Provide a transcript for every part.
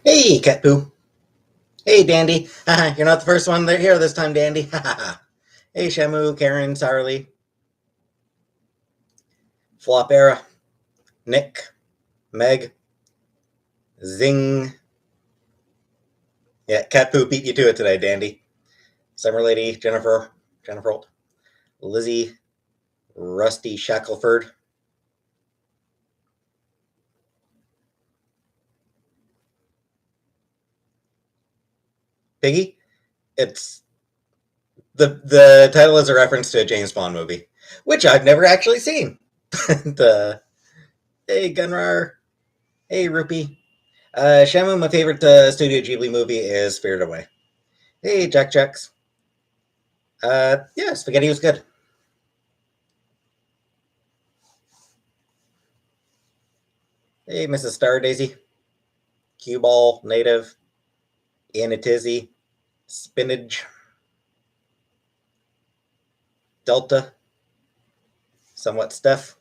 Hey, cat poo. Hey, Dandy. You're not the first one here this time, Dandy. Hey, Shamu, Karen, Sarly, Flop Era, Nick, Meg, Zing. Yeah, cat poo beat you to it today, Dandy. Summer Lady, Jennifer Holt, Lizzie, Rusty Shackelford, Piggy. It's the title is a reference to a James Bond movie, which I've never actually seen. the Hey, Gunrar. Hey, Rupee. Shamu, my favorite Studio Ghibli movie is Spirited Away. Hey, Jack Jacks. Yeah, spaghetti was good. Hey, Mrs. Star Daisy. Cue Ball, Native, Anatizzy, Spinach, Delta, Somewhat Steph.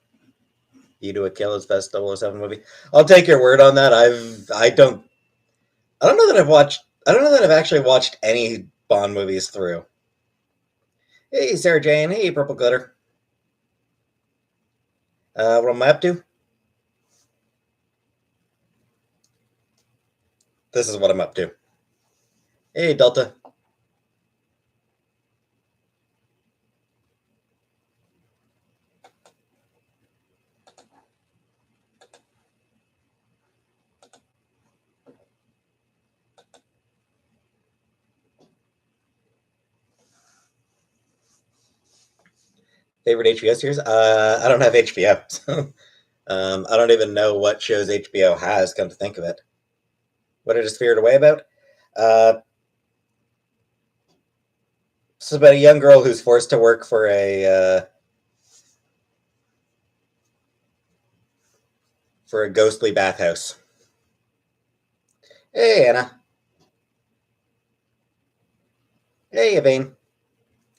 You do a Killer's Best 007 movie. I'll take your word on that. I don't know that I've watched I don't know that I've actually watched any Bond movies through. Hey, Sarah Jane. Hey, Purple Glitter. What am I up to? This is what I'm up to. Hey, Delta. Favorite HBO series? I don't have HBO, so I don't even know what shows HBO has. Come to think of it, what it is Spirited Away about? Uh, it's about a young girl who's forced to work for a ghostly bathhouse. Hey, Anna. Hey, Yvain.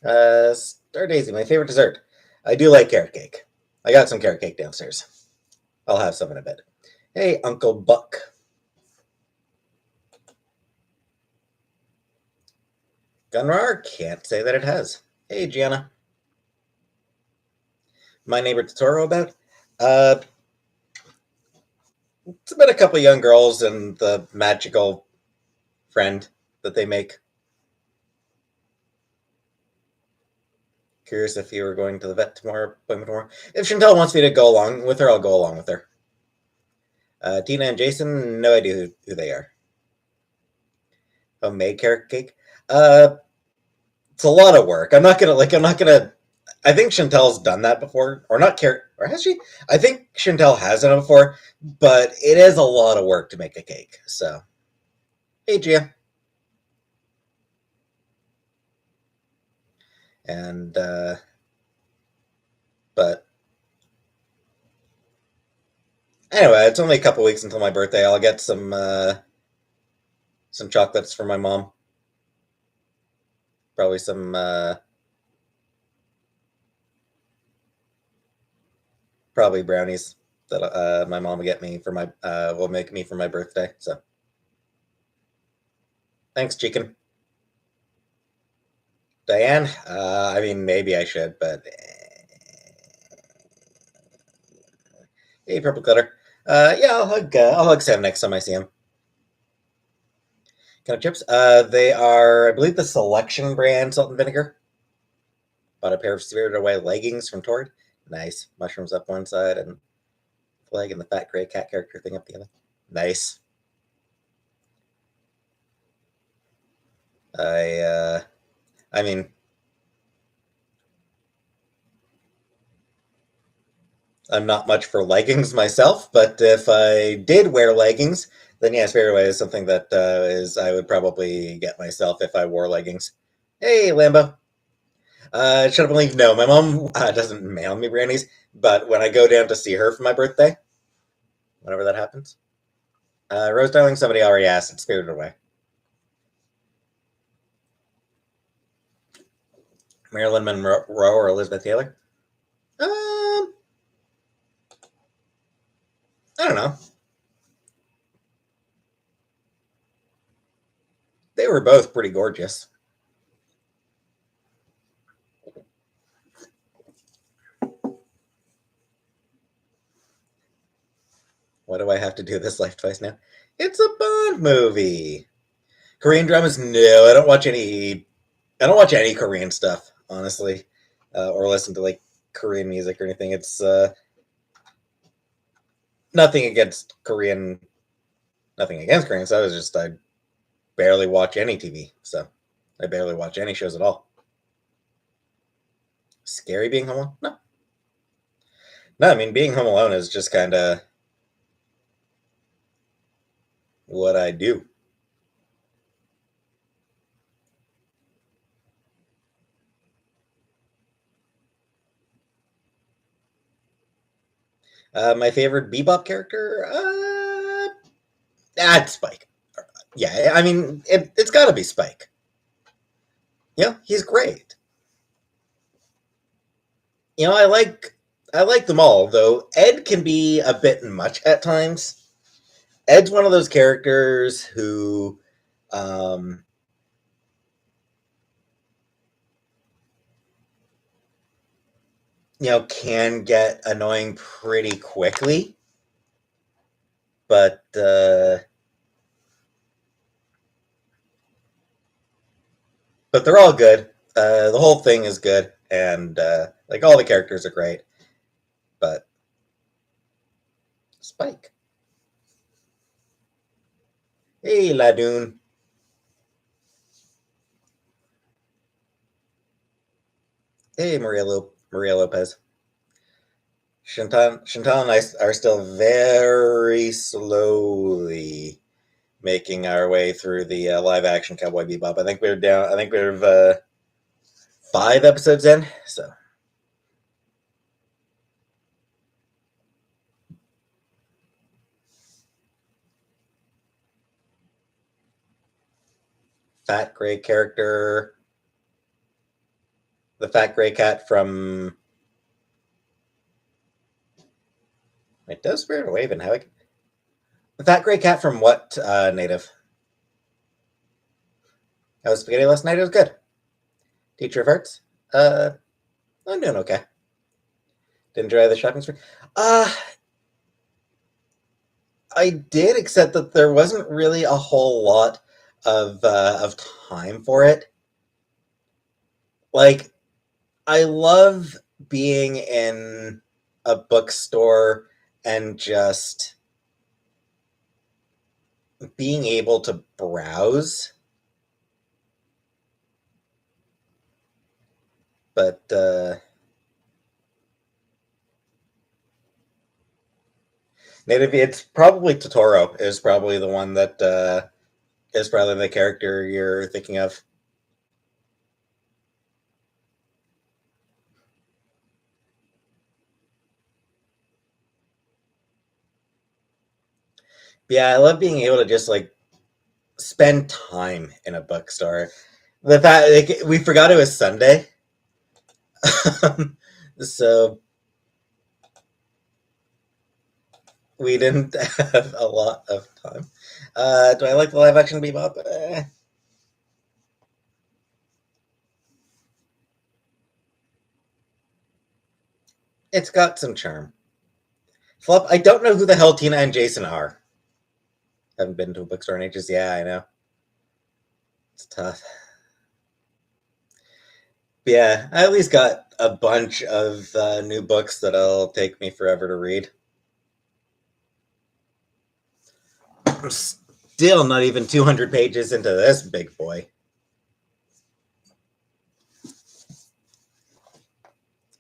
Star Daisy, my favorite dessert. I do like carrot cake. I got some carrot cake downstairs. I'll have some in a bit. Hey, Uncle Buck. Gunrar, can't say that it has. Hey, Gianna. My neighbor Totoro about? Uh, it's about a couple young girls and the magical friend that they make. Curious if you were going to the vet tomorrow. If Chantel wants me to go along with her, I'll go along with her. Tina and Jason, no idea who they are. Homemade carrot cake. Uh, it's a lot of work. I'm not gonna. I think Chantel's done that before, or not carrot, or has she? I think Chantel has done it before, but it is a lot of work to make a cake. So, hey, Gia, and but anyway, it's only a couple weeks until my birthday. I'll get some chocolates for my mom. Probably some probably brownies that my mom will get me for my will make me for my birthday. So thanks, chicken. Diane. I mean, maybe I should, but hey, purple glitter. Yeah, I'll hug Sam next time I see him. Kind of chips. They are, I believe, the Selection brand salt and vinegar. Bought a pair of Spirited Away leggings from Torrid. Nice. Mushrooms up one side and flag and the fat gray cat character thing up the other. Nice. I I mean, I'm not much for leggings myself, but if I did wear leggings, then yes, Fairway is something that is I would probably get myself if I wore leggings. Hey, Lambo. Should I believe no? My mom doesn't mail me brownies, but when I go down to see her for my birthday, whenever that happens, Rose Darling, somebody already asked. It's Spirited Away. Marilyn Monroe or Elizabeth Taylor? I don't know. They were both pretty gorgeous. Why do I have to do this life twice now? It's a Bond movie. Korean dramas? No, I don't watch any. I don't watch any Korean stuff, honestly, or listen to like Korean music or anything. It's nothing against Korean. Nothing against Korean stuff. It's just I barely watch any TV, so I barely watch any shows at all. Scary being home alone? No, no. I mean, being home alone is just kind of what I do. My favorite Bebop character? That's Spike. Yeah, I mean, it's got to be Spike. Yeah, he's great. I like them all, though Ed can be a bit much at times. Ed's one of those characters who, um, can get annoying pretty quickly. But they're all good. The whole thing is good, and like all the characters are great. But Spike, hey Ladoon, hey Maria Lopez. Chantal and I are still very slowly making our way through the live action Cowboy Bebop. I think we're down. I think we're 5 episodes in. So fat gray character, the fat gray cat from. It does Spirit Away and how the fat gray cat from what native? I was spaghetti last night. It was good. Teacher of Arts. I'm doing okay. Did enjoy the shopping spree. Uh, I did, except that there wasn't really a whole lot of time for it. Like, I love being in a bookstore and just being able to browse. But native, it's probably Totoro is probably the one that is probably the character you're thinking of. Yeah, I love being able to just like spend time in a bookstore. The fact like, we forgot it was Sunday, so we didn't have a lot of time. Do I like the live action Bebop? It's got some charm. Flop. I don't know who the hell Tina and Jason are. Haven't been to a bookstore in ages. Yeah, I know. It's tough. But yeah, I at least got a bunch of new books that'll take me forever to read. I'm still not even 200 pages into this big boy.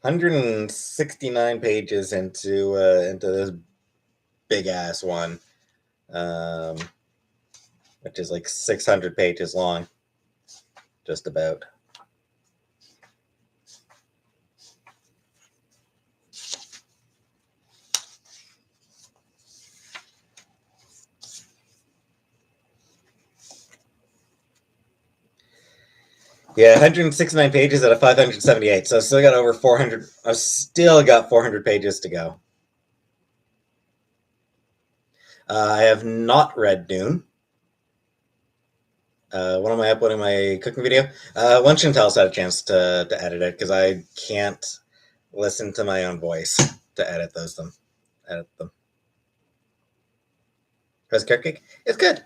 169 pages into this big ass one, um, which is like 600 pages long, just about. Yeah, 169 pages out of 578. So I still got over 400. I've still got 400 pages to go. I have not read Dune. When am I uploading my cooking video? Lunch and Tell's had a chance to edit it because I can't listen to my own voice to edit them. How's carrot cake? It's good.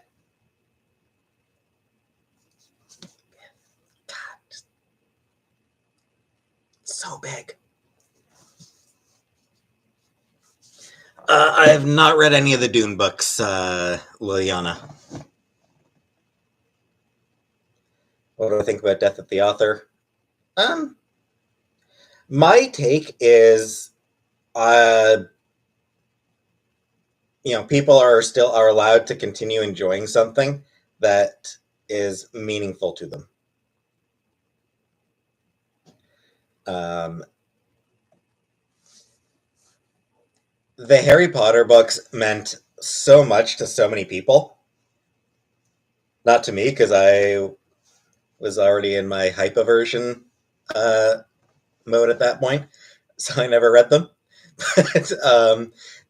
God, just so big. I have not read any of the Dune books, Liliana. What do I think about Death of the Author? My take is, people are allowed to continue enjoying something that is meaningful to them. The Harry Potter books meant so much to so many people. Not to me, because I was already in my hype aversion mode at that point, so I never read them. But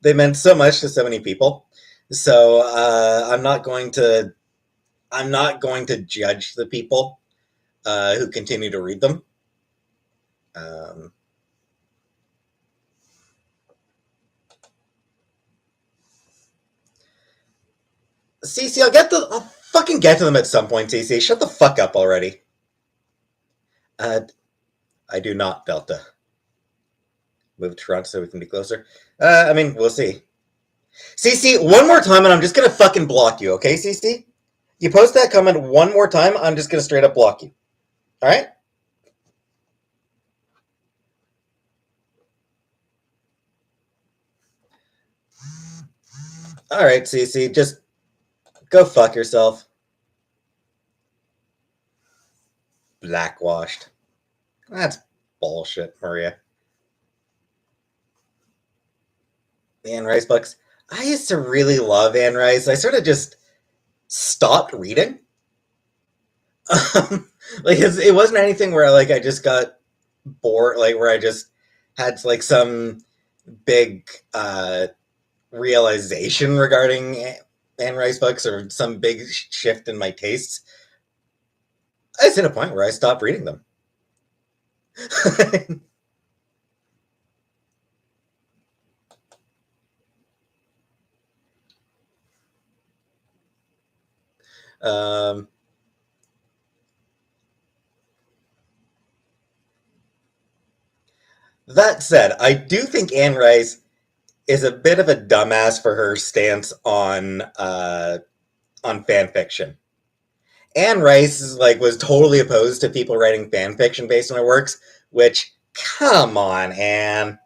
they meant so much to so many people. So I'm not going to judge the people who continue to read them. Cece, I'll fucking get to them at some point. Cece, shut the fuck up already. I do not, Delta. Move to Toronto so we can be closer. We'll see. Cece, one more time and I'm just gonna fucking block you, okay, Cece? You post that comment one more time, I'm just gonna straight up block you. Alright? Alright, Cece, just go fuck yourself. Blackwashed. That's bullshit, Maria. The Anne Rice books. I used to really love Anne Rice. I sort of just stopped reading. It wasn't anything where I just got bored, where I just had some big realization regarding Anne Rice books or some big shift in my tastes. I was at a point where I stopped reading them. That said, I do think Anne Rice is a bit of a dumbass for her stance on fan fiction. Anne Rice was totally opposed to people writing fan fiction based on her works, which, come on, Anne.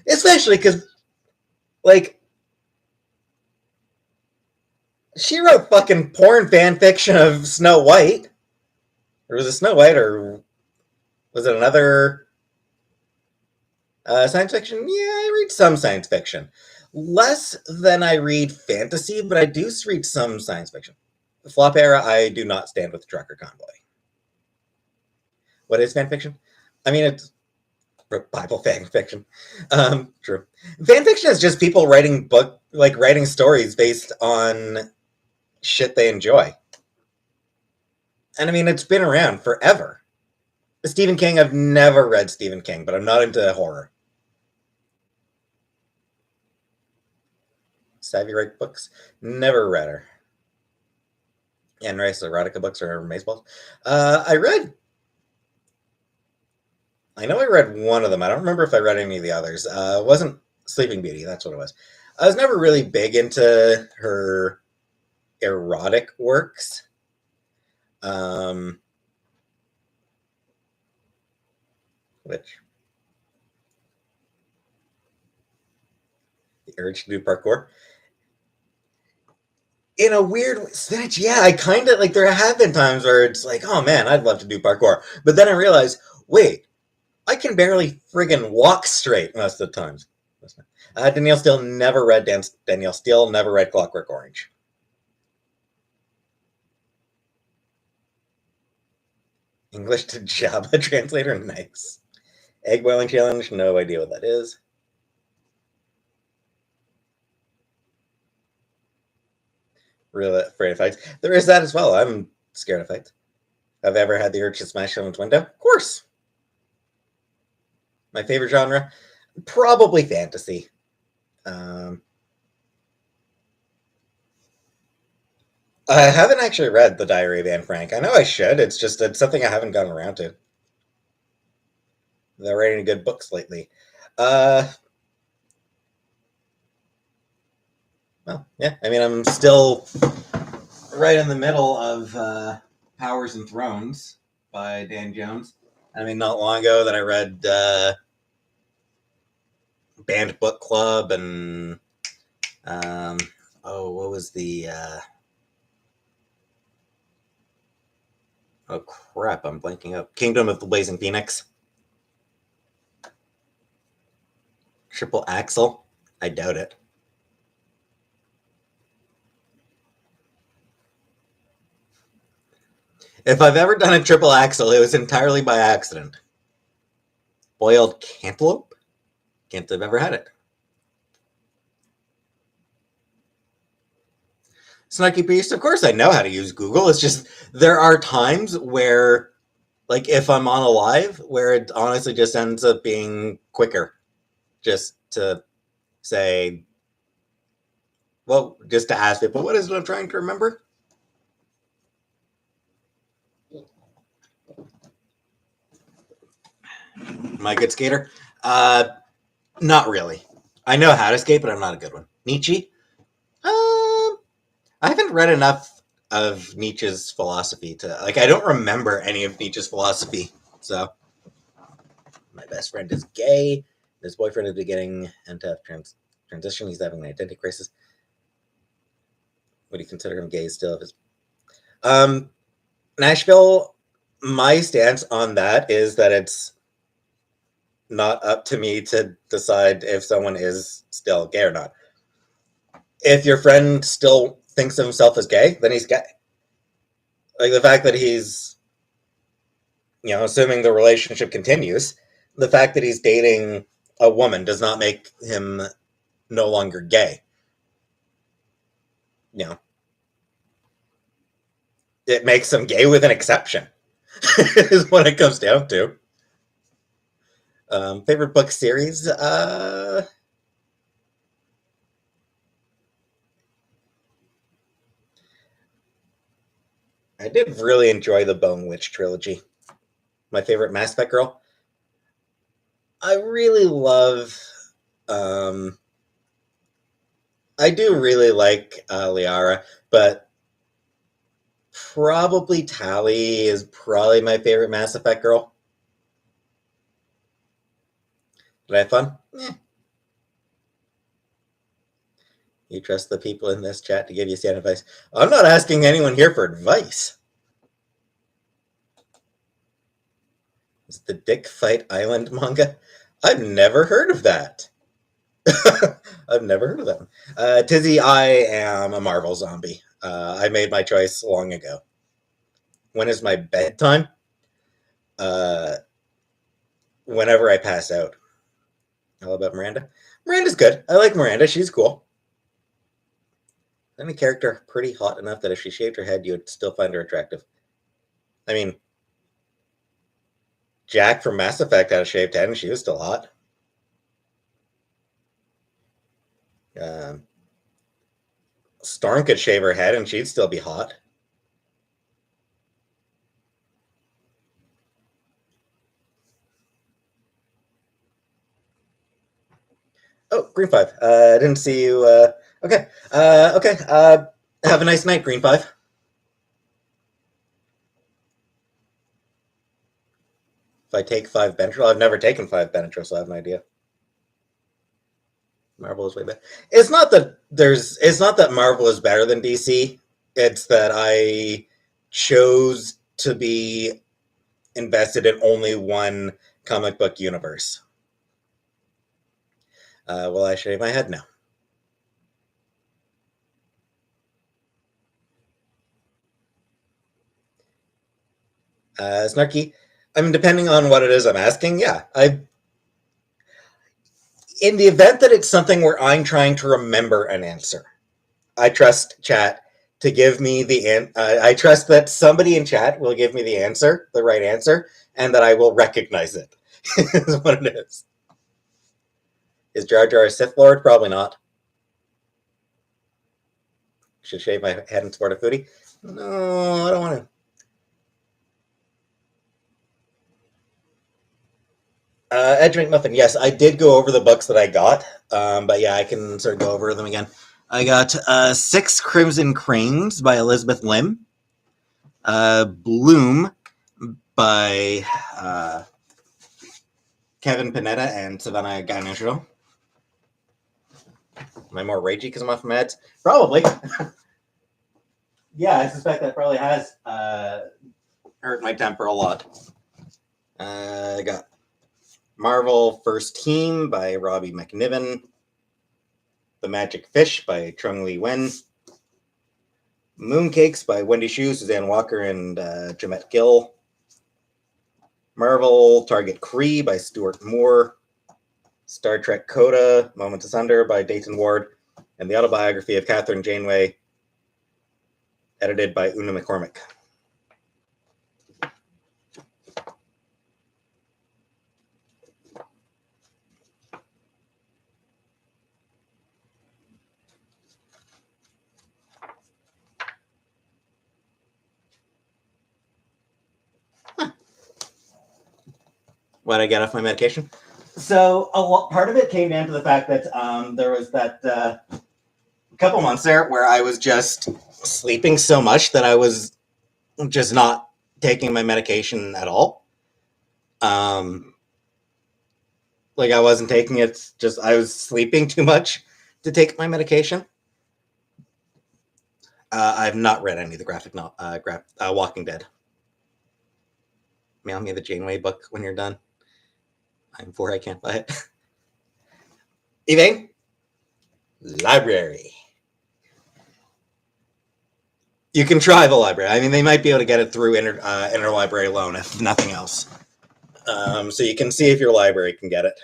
Especially because, she wrote fucking porn fan fiction of Snow White. Or was it Snow White, or was it another science fiction? Yeah, I read some science fiction. Less than I read fantasy, but I do read some science fiction. The flop era, I do not stand with Trucker Convoy. What is fan fiction? It's Bible fan fiction. True. Fan fiction is just people writing writing stories based on shit they enjoy. And it's been around forever. Stephen King, I've never read Stephen King, but I'm not into horror. Savvy Write books? Never read her. Anne Rice erotica books or Mazeballs? I know I read one of them. I don't remember if I read any of the others. It wasn't Sleeping Beauty. That's what it was. I was never really big into her erotic works. Which the urge to do parkour. In a weird sense, yeah, I kind of there have been times where it's oh man, I'd love to do parkour. But then I realized, wait, I can barely friggin' walk straight most of the times. Danielle Steele never read Clockwork Orange. English to Java translator, nice. Egg boiling challenge, no idea what that is. really afraid of heights. There is that as well. I'm scared of heights. Have I ever had the urge to smash someone's window? Of course. My favorite genre? Probably fantasy. I haven't actually read The Diary of Anne Frank. I know I should. It's something I haven't gotten around to. They're writing good books lately. Well, yeah. I mean, I'm still right in the middle of Powers and Thrones by Dan Jones. I mean, not long ago that I read Banned Book Club and what was the oh crap, I'm blanking out. Kingdom of the Blazing Phoenix. Triple Axel? I doubt it. If I've ever done a triple axel, it was entirely by accident. Boiled cantaloupe? Can't have ever had it. Snarky Beast, of course I know how to use Google. It's just there are times where, like if I'm on a live, where it honestly just ends up being quicker just to say, well, just to ask people, what is it I'm trying to remember? Am I a good skater? Not really. I know how to skate, but I'm not a good one. Nietzsche? I haven't read enough of Nietzsche's philosophy to I don't remember any of Nietzsche's philosophy. So my best friend is gay. His boyfriend is beginning into transition. He's having an identity crisis. Would you consider him gay still? Nashville. My stance on that is that it's not up to me to decide if someone is still gay or not. If your friend still thinks of himself as gay, then he's gay. Like the fact that he's, assuming the relationship continues, the fact that he's dating a woman does not make him no longer gay. It makes him gay with an exception, is what it comes down to. Favorite book series? I did really enjoy the Bone Witch trilogy. My favorite Mass Effect girl? I really love... I do really like Liara, but probably Tali is probably my favorite Mass Effect girl. Did I have fun? You trust the people in this chat to give you sound advice? I'm not asking anyone here for advice. Is the Dick Fight Island manga? I've never heard of that. I've never heard of that one. Tizzy, I am a Marvel zombie. I made my choice long ago. When is my bedtime? Whenever I pass out. How about Miranda? Miranda's good. I like Miranda. She's cool. Any character pretty hot enough that if she shaved her head, you would still find her attractive. I mean, Jack from Mass Effect had a shaved head and she was still hot. Storm could shave her head and she'd still be hot. Oh, Green 5. I didn't see you. Okay. Okay. Have a nice night, Green 5. If I take 5 Benadryl, I've never taken 5 Benadryl, so I have no idea. Marvel is way better. It's not that Marvel is better than DC. It's that I chose to be invested in only one comic book universe. Will I shave my head? No. Snarky. I mean, depending on what it is I'm asking, yeah. In the event that it's something where I'm trying to remember an answer, I trust chat to give me the I trust that somebody in chat will give me the answer, the right answer, and that I will recognize it. Is what it is. Is Jar Jar a Sith Lord? Probably not. Should shave my head and sport a foodie? No, I don't want to. Edge McMuffin. Yes, I did go over the books that I got, but yeah, I can sort of go over them again. I got Six Crimson Cranes by Elizabeth Lim, Bloom by Kevin Panetta and Savannah Ganushiro. Am I more ragey because I'm off meds? Probably. Yeah, I suspect that probably has hurt my temper a lot. I got Marvel First Team by Robbie McNiven, The Magic Fish by Trung Lee Wen, Mooncakes by Wendy Xu, Suzanne Walker, and Jamette Gill, Marvel Target Kree by Stuart Moore, Star Trek Coda, Moments Asunder by Dayton Ward, and the autobiography of Catherine Janeway, edited by Una McCormick. What I get off my medication? So part of it came down to the fact that there was that couple months there where I was just sleeping so much that I was just not taking my medication at all. Like I wasn't taking it, just I was sleeping too much to take my medication. I've not read any of the graphic novel, Walking Dead. Mail me the Janeway book when you're done. I'm poor, I can't buy it. Eve? Library. You can try the library. I mean, they might be able to get it through interlibrary loan, if nothing else. So you can see if your library can get it.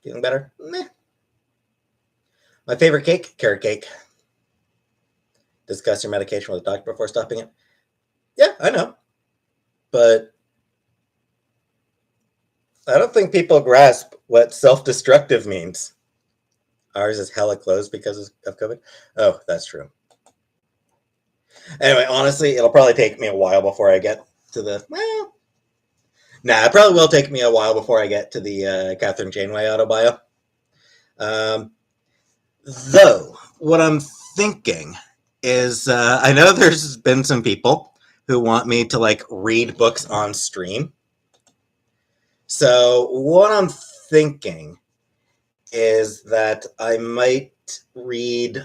Feeling better? Meh. My favorite cake? Carrot cake. Discuss your medication with a doctor before stopping it. Yeah, I know. But I don't think people grasp what self-destructive means. Ours is hella closed because of COVID. Oh, that's true. Anyway, honestly, it'll probably take me a while before I get to the... Well, nah, it probably will take me a while before I get to the Catherine Janeway autobio. Though, what I'm thinking is, I know there's been some people who want me to, like, read books on stream. So, what I'm thinking is that I might read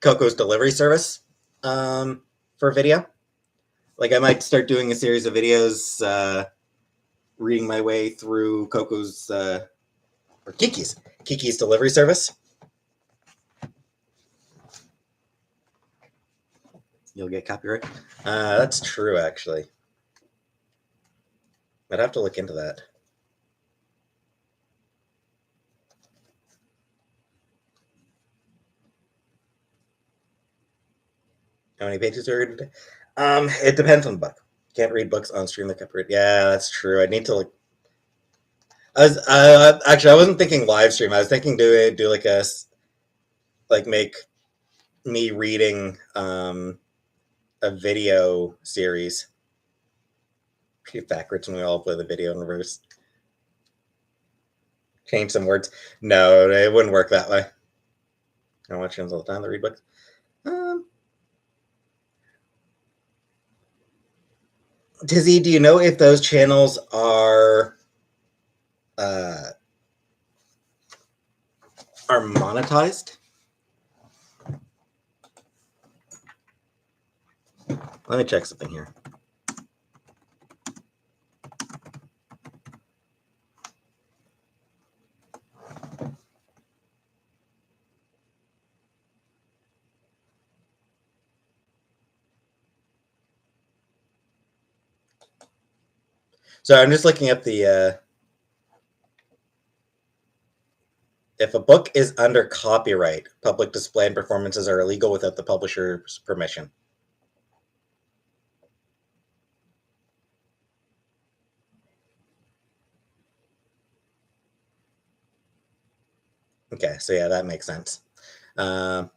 Coco's Delivery Service for video. Like, I might start doing a series of videos reading my way through Coco's, or Kiki's Delivery Service. You'll get copyright. That's true, actually. I'd have to look into that. How many pages are you reading? It depends on the book. Can't read books on stream that copyright. Yeah, that's true. I need to look. Actually, I wasn't thinking live stream. I was thinking do like make me reading a video series. Pretty backwards when we all play the video in reverse. Change some words. No, it wouldn't work that way. I watch channels all the time that read books. Tizzy, do you know if those channels are monetized? Let me check something here. So I'm just looking up the If a book is under copyright, public display and performances are illegal without the publisher's permission. Okay, so yeah, that makes sense. All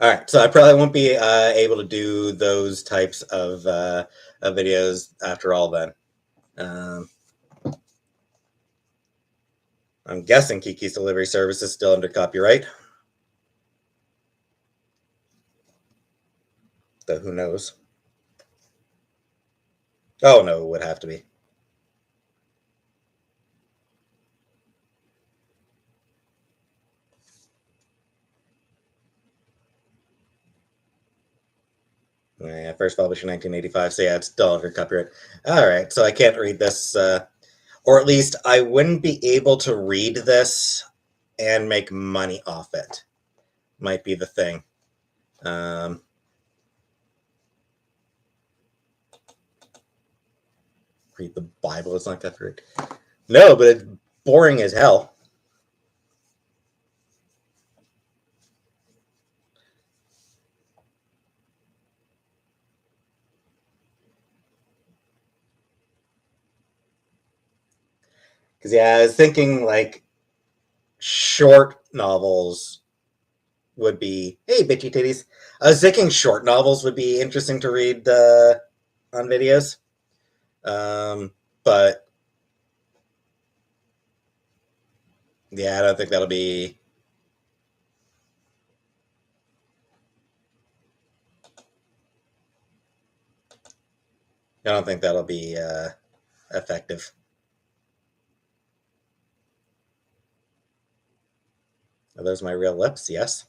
right, so I probably won't be able to do those types of videos after all then. Um, I'm guessing Kiki's Delivery Service is still under copyright. Though who knows? Oh no, it would have to be. Yeah, first published in 1985, so yeah, it's still under copyright. All right, so I can't read this, or at least I wouldn't be able to read this and make money off it. Might be the thing. Um, read the Bible, it's not copyright. No, but it's boring as hell. Because yeah, I was thinking like short novels would be, hey, bitchy titties. I was thinking short novels would be interesting to read on videos. But yeah, I don't think that'll be. I don't think that'll be effective. Are those my real lips? Yes.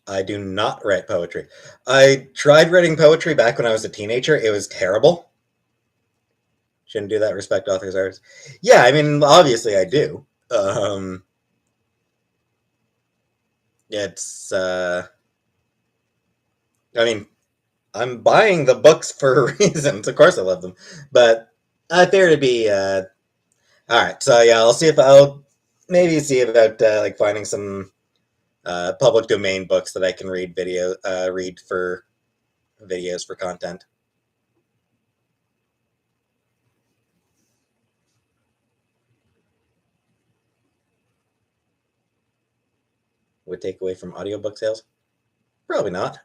I do not write poetry. I tried writing poetry back when I was a teenager. It was terrible. Shouldn't do that. Respect authors' artists. Yeah, I mean, obviously I do. It's. I mean, I'm buying the books for reasons. Of course, I love them, but I figure to be. All right, so yeah, I'll see if I'll maybe see about like finding some public domain books that I can read for videos for content. Would take away from audiobook sales? Probably not.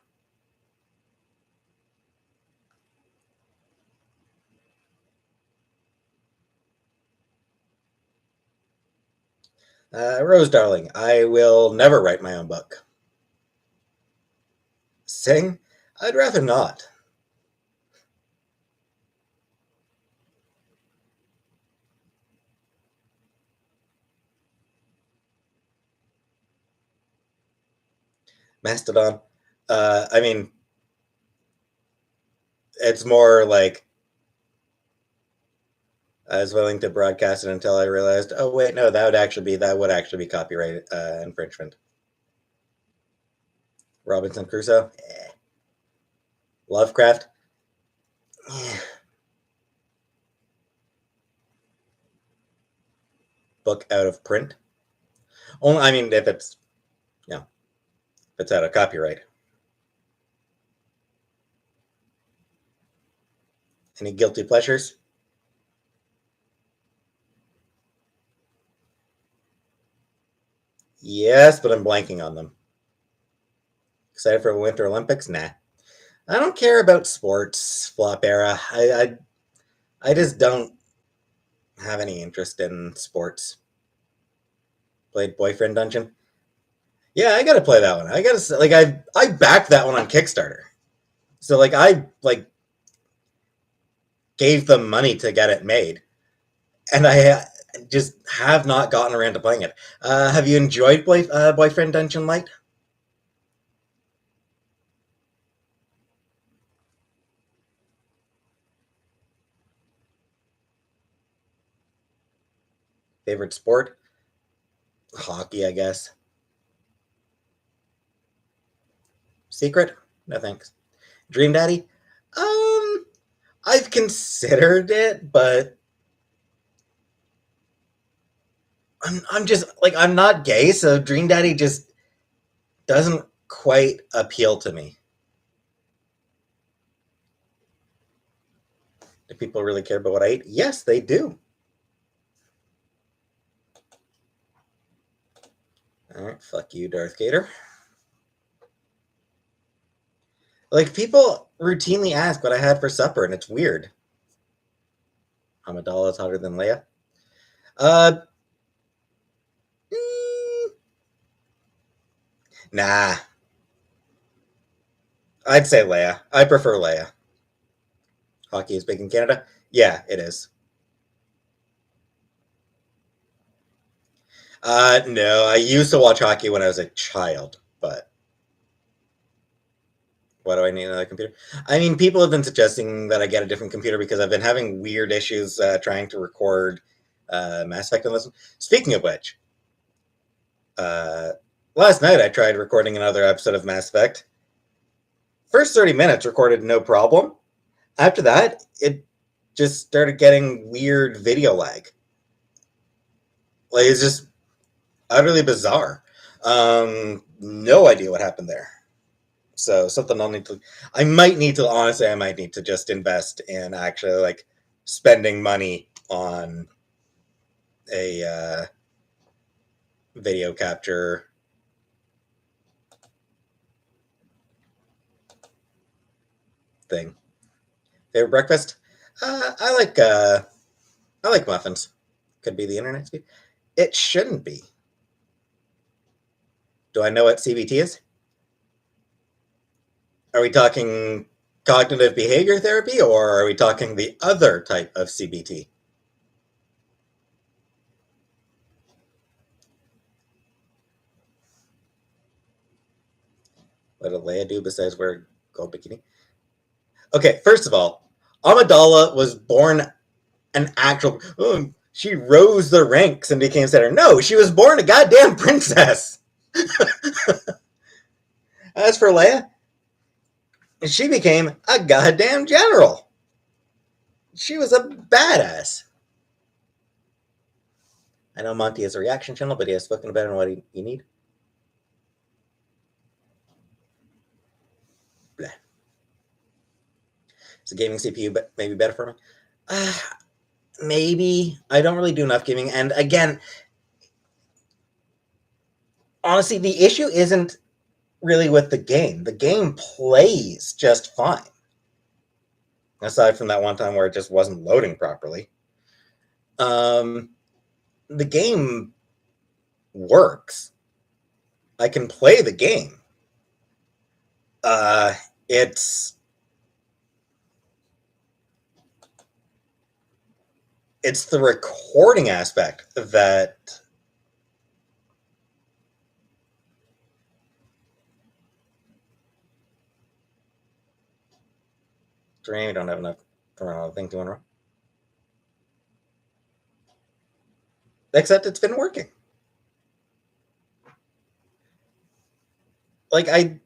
Rose Darling, I will never write my own book. Sing? I'd rather not. Mastodon. I mean, it's more like I was willing to broadcast it until I realized, oh wait, no, that would actually be copyright infringement. Robinson Crusoe, Lovecraft, book out of print. Only, I mean, if it's if it's out of copyright. Any guilty pleasures? Yes, but I'm blanking on them. Excited for the Winter Olympics? Nah. I don't care about sports flop era. I just don't have any interest in sports. Played Boyfriend Dungeon. Yeah, I gotta play that one. I gotta like I backed that one on Kickstarter. So like I like gave them money to get it made, and I just have not gotten around to playing it. Have you enjoyed Boyfriend Dungeon Light? Favorite sport? Hockey, I guess. Secret? No thanks. Dream Daddy? Um, I've considered it, but I'm just like I'm not gay, so Dream Daddy just doesn't quite appeal to me. Do people really care about what I eat? Yes, they do. All right, fuck you, Darth Gator. Like people routinely ask what I had for supper, and it's weird. Amidala is hotter than Leia. Uh, nah. I'd say Leia. I prefer Leia. Hockey is big in Canada. Yeah, it is. No, I used to watch hockey when I was a child, but why do I need another computer? I mean, people have been suggesting that I get a different computer because I've been having weird issues trying to record Mass Effect on this one. Speaking of which, uh, last night I tried recording another episode of Mass Effect. First 30 minutes recorded no problem. After that, it just started getting weird video lag. Like, it's just utterly bizarre. No idea what happened there. So something I'll need to. I might need to honestly. I might need to just invest in actually like spending money on a video capture thing. Favorite breakfast? I like muffins. Could be the internet speed. It shouldn't be. Do I know what CBT is? Are we talking cognitive behavior therapy, or are we talking the other type of CBT? What did Leia do besides wear gold bikini? Okay, first of all, Amidala was born an actual. She rose the ranks and became senator. No, she was born a goddamn princess. As for Leia, she became a goddamn general. She was a badass. I know Monty has a reaction channel, but he has spoken about it on what you need. Blah. Is a gaming CPU but maybe better for me? Uh, maybe. I don't really do enough gaming. And again, honestly, the issue isn't really with the game. The game plays just fine. Aside from that one time where it just wasn't loading properly. The game works. I can play the game. Uh, it's it's the recording aspect that I don't have enough thing to run. Except it's been working. Like I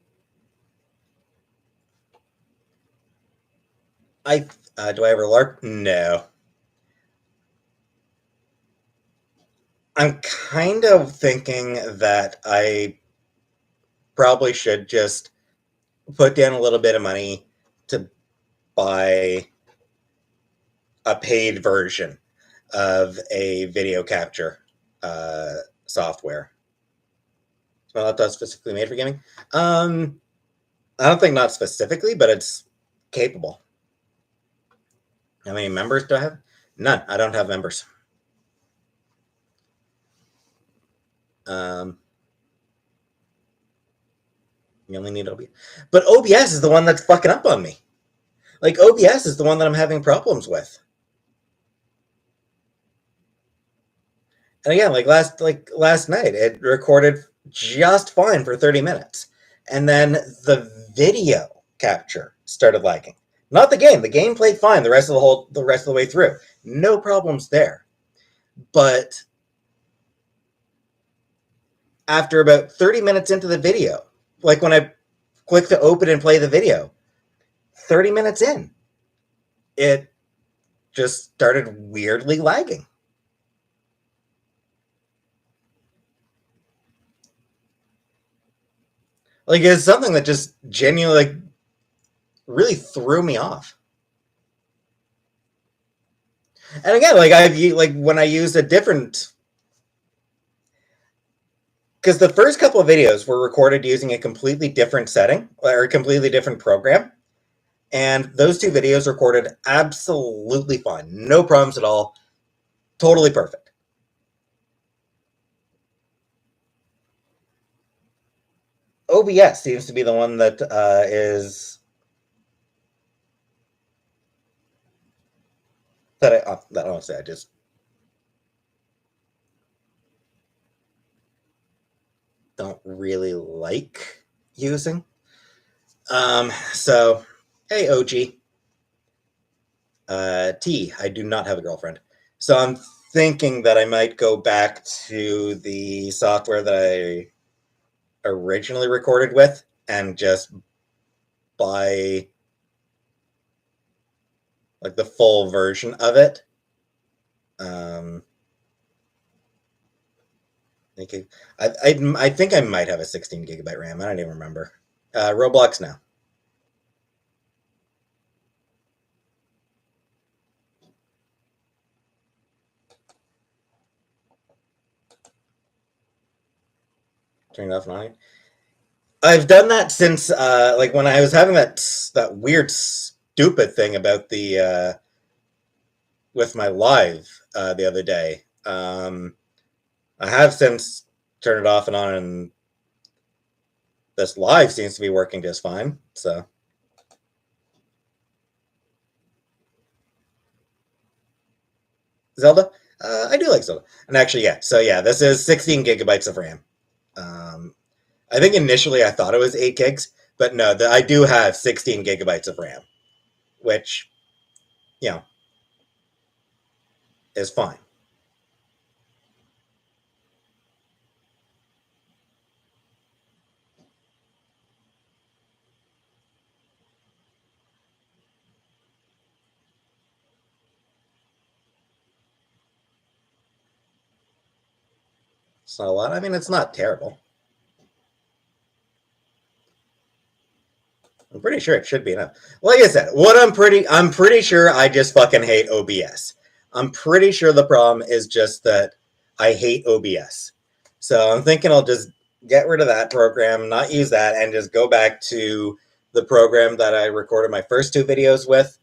do I ever LARP? No. I'm kind of thinking that I probably should just put down a little bit of money to buy a paid version of a video capture software. Is my laptop specifically made for gaming? I don't think not specifically, but it's capable. How many members do I have? None. I don't have members. You only need OBS. But OBS is the one that's fucking up on me. Like OBS is the one that I'm having problems with. And again, like last night, it recorded just fine for 30 minutes. And then the video capture started lagging. Not the game. The game played fine the rest of the way through. No problems there. But after about 30 minutes into the video, like when I click to open and play the video, 30 minutes in, it just started weirdly lagging. Like, it's something that just genuinely, like, really threw me off. And again, like, like when I used a different, because the first couple of videos were recorded using a completely different setting or a completely different program, and those two videos recorded absolutely fine, no problems at all, totally perfect. OBS seems to be the one that is that honestly I just don't really like using. So, hey OG, T, I do not have a girlfriend, so I'm thinking that I might go back to the software that I originally recorded with and just buy like the full version of it. Um, I think I might have a 16 gigabyte RAM. I don't even remember. Roblox now. Turning it off and on. I've done that since like when I was having that weird stupid thing about the with my live the other day. I have since turned it off and on, and this live seems to be working just fine. So Zelda, I do like Zelda, and actually, yeah. So yeah, this is 16 gigabytes of RAM. Um, I think initially I thought it was 8 gigs, but no, I do have 16 gigabytes of RAM, which you know is fine. It's not a lot. I mean, it's not terrible. I'm pretty sure it should be enough. Like I said, I'm pretty sure I just fucking hate OBS. I'm pretty sure the problem is just that I hate OBS. So I'm thinking I'll just get rid of that program, not use that, and just go back to the program that I recorded my first two videos with,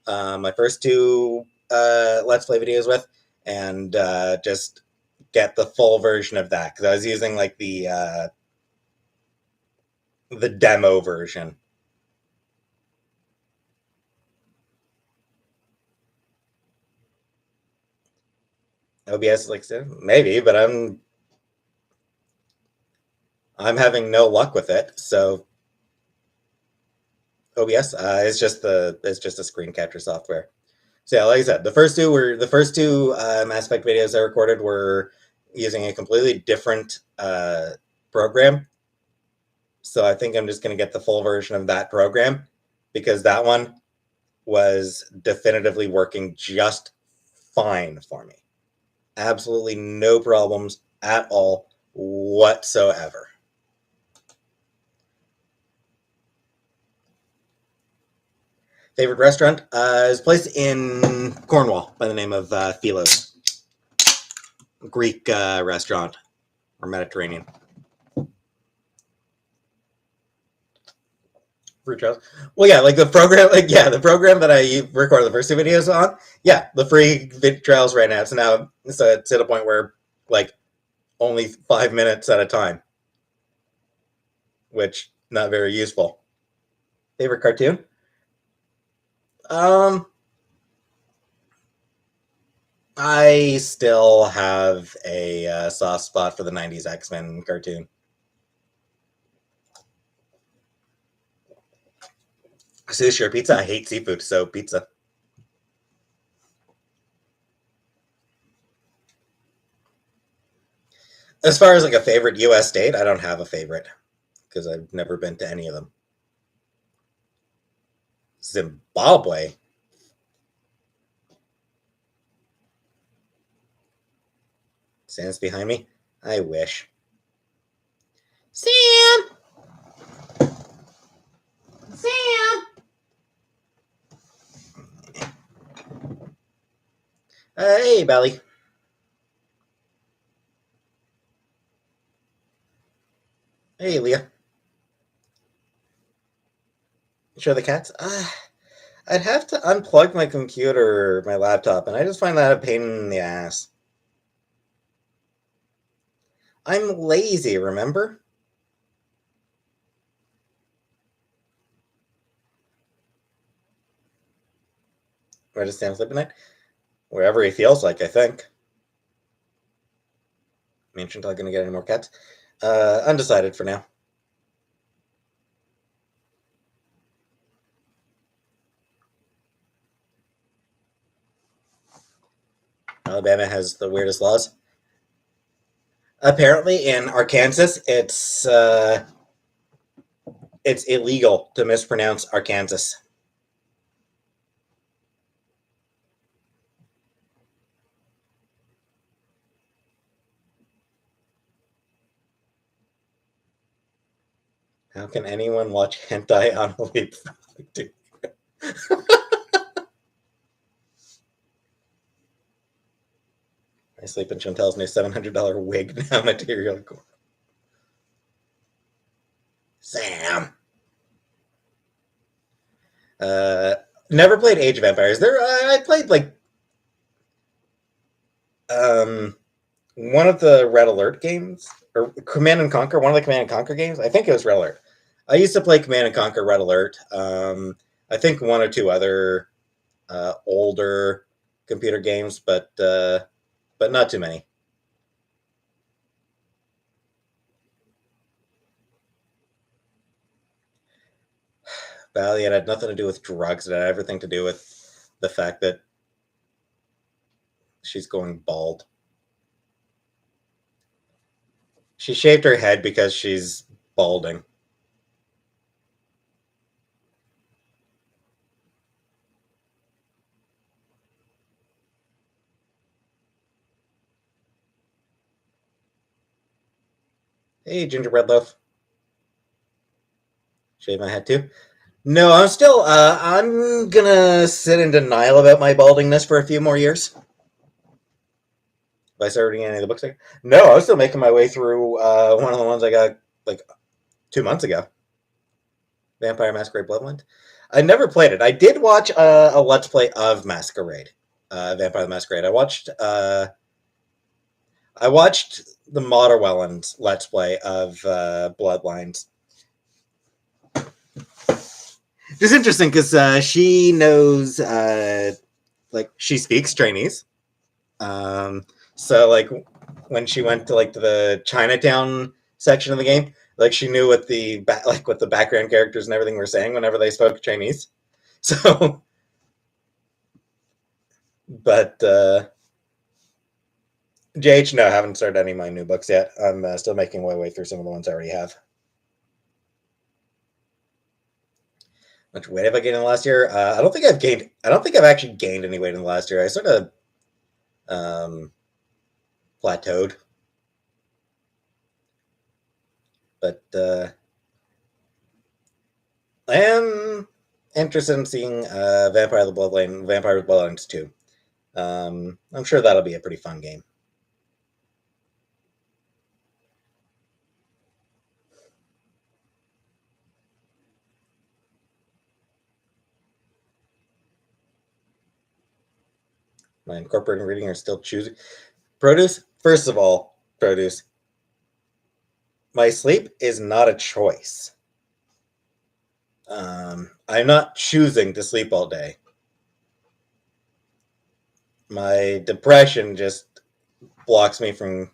my first two Let's Play videos with, and just get the full version of that because I was using like the demo version. OBS is like maybe, but I'm having no luck with it. So OBS it's just a screen capture software. So yeah, like I said, the first two Mass Effect videos I recorded were using a completely different program. So I think I'm just going to get the full version of that program because that one was definitively working just fine for me. Absolutely no problems at all whatsoever. Favorite restaurant is a place in Cornwall by the name of Philos. Greek restaurant or Mediterranean. Free trials. Well, yeah, like the program, the program that I recorded the first two videos on. Yeah, the free trials right now. So it's at a point where like only 5 minutes at a time, which not very useful. Favorite cartoon? Um, I still have a soft spot for the '90s X-Men cartoon. Sushi or pizza? I hate seafood, so pizza. As far as like a favorite U.S. state, I don't have a favorite because I've never been to any of them. Zimbabwe. Sam's behind me? I wish. Sam! Sam! Hey, Belly. Hey, Leah. Show the cats? I'd have to unplug my computer, my laptop, and I just find that a pain in the ass. I'm lazy, remember? Where does Sam sleep at night? Wherever he feels like, I think. Mansion not gonna get any more cats. Undecided for now. Alabama has the weirdest laws. Apparently, in Arkansas, it's illegal to mispronounce Arkansas. How can anyone watch hentai on a leap? I sleep in Chantel's new $700 wig now material. Sam. Uh, Never played Age of Empires. I played like um one of the Red Alert games or Command and Conquer. One of the Command and Conquer games. I think it was Red Alert. I used to play Command and Conquer Red Alert. I think one or two other older computer games, but not too many. Valley, it had nothing to do with drugs. It had everything to do with the fact that she's going bald. She shaved her head because she's balding. Hey, gingerbread loaf. Shave my head too. No, I'm still. I'm gonna sit in denial about my baldingness for a few more years. If I start reading any of the books, no, I was still making my way through one of the ones I got like 2 months ago. Vampire Masquerade Bloodline. I never played it. I did watch a Let's Play of Masquerade, Vampire the Masquerade. I watched the Moderwelland Let's Play of Bloodlines. It's interesting because she knows, like, she speaks Chinese. So, like, when she went to like the Chinatown section of the game, like she knew what what the background characters and everything were saying whenever they spoke Chinese. So, but JH, no, I haven't started any of my new books yet. I'm still making my way through some of the ones I already have. Much weight have I gained in the last year? I don't think I've gained. I don't think I've actually gained any weight in the last year. I sort of plateaued, but I am interested in seeing Vampire the Bloodline, Vampire Bloodlines 2. I'm sure that'll be a pretty fun game. My incorporating reading are still choosing produce. First of all, produce. My sleep is not a choice. I'm not choosing to sleep all day. My depression just blocks me from.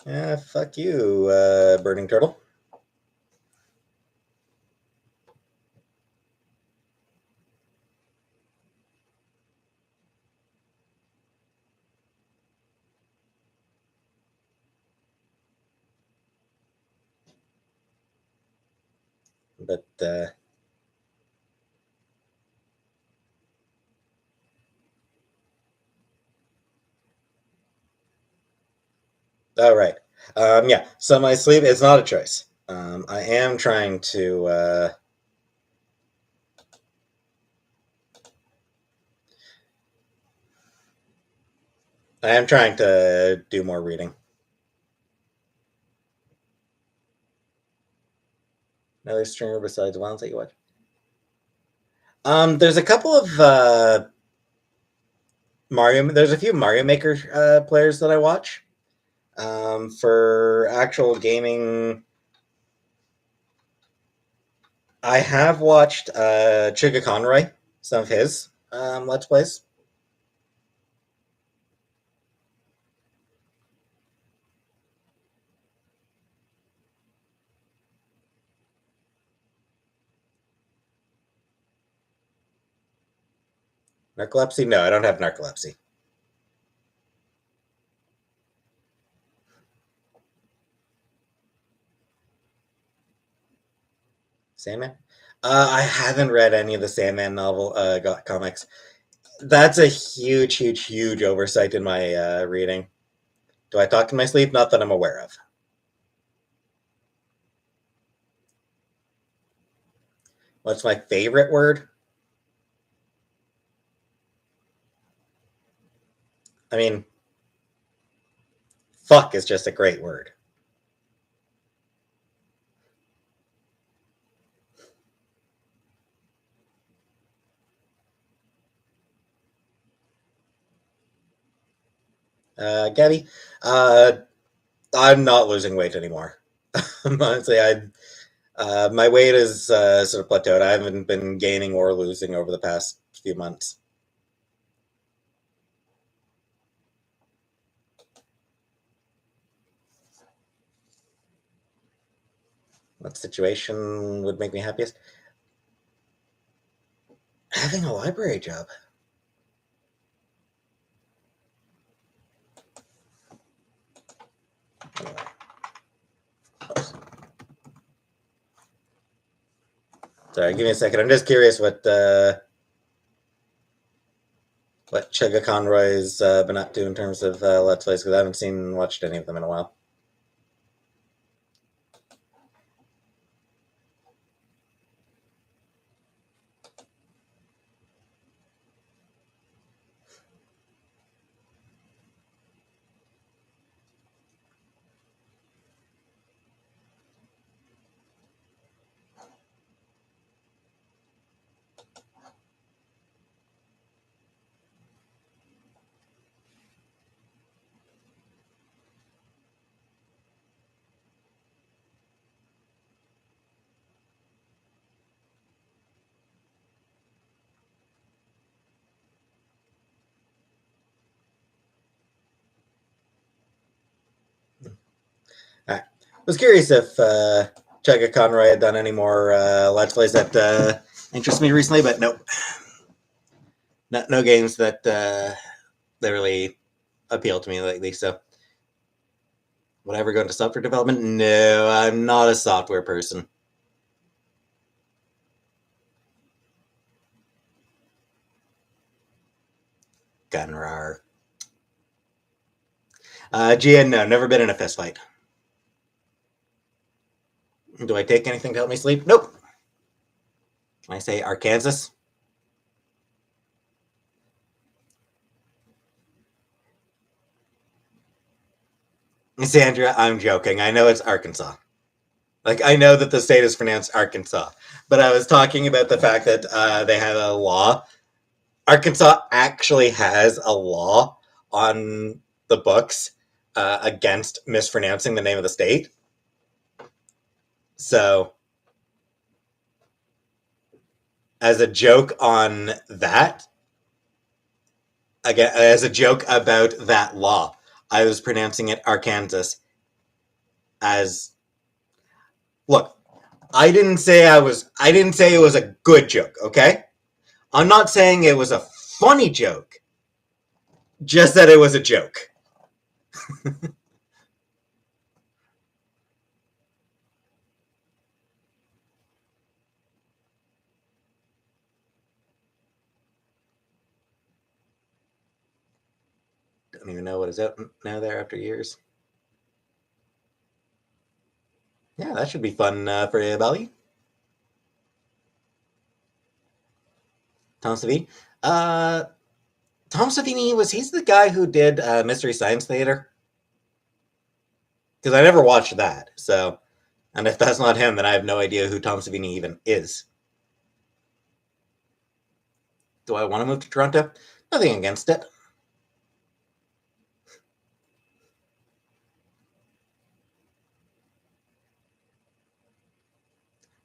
Fuck you, burning turtle. But Oh, right. Yeah. So my sleep is not a choice. I am trying to. I am trying to do more reading. Another streamer besides ones that you watch. There's a couple of Mario. There's a few Mario Maker players that I watch. For actual gaming, I have watched Chiga Conroy, some of his Let's Plays. Narcolepsy? No, I don't have narcolepsy. Sandman? I haven't read any of the Sandman novel comics. That's a huge, huge, huge oversight in my reading. Do I talk in my sleep? Not that I'm aware of. What's my favorite word? I mean, fuck is just a great word. Gabby, I'm not losing weight anymore. Honestly, my weight is sort of plateaued. I haven't been gaining or losing over the past few months. What situation would make me happiest? Having a library job. Anyway, sorry, give me a second. I'm just curious what Chugga Conroy's been up to in terms of Let's Plays, because I haven't watched any of them in a while. All right. I was curious if Chugga Conroy had done any more Let's Plays that interest me recently, but nope. No games that really appeal to me lately. So, would I ever go into software development? No, I'm not a software person. Gunrar. GN, no, never been in a fist fight. Do I take anything to help me sleep? Nope. Can I say Arkansas? Sandra, I'm joking. I know it's Arkansas. Like, I know that the state is pronounced Arkansas, but I was talking about the fact that they have a law. Arkansas actually has a law on the books against mispronouncing the name of the state. So, as a joke on that, again, as a joke about that law, I was pronouncing it Arkansas as look. I didn't say it was a good joke, okay? I'm not saying it was a funny joke, just that it was a joke. Don't even know what is out now there after years. Yeah, that should be fun for you, Belly. Tom Savini. Uh, Tom Savini, he's the guy who did Mystery Science Theater? Because I never watched that. So, and if that's not him, then I have no idea who Tom Savini even is. Do I want to move to Toronto? Nothing against it.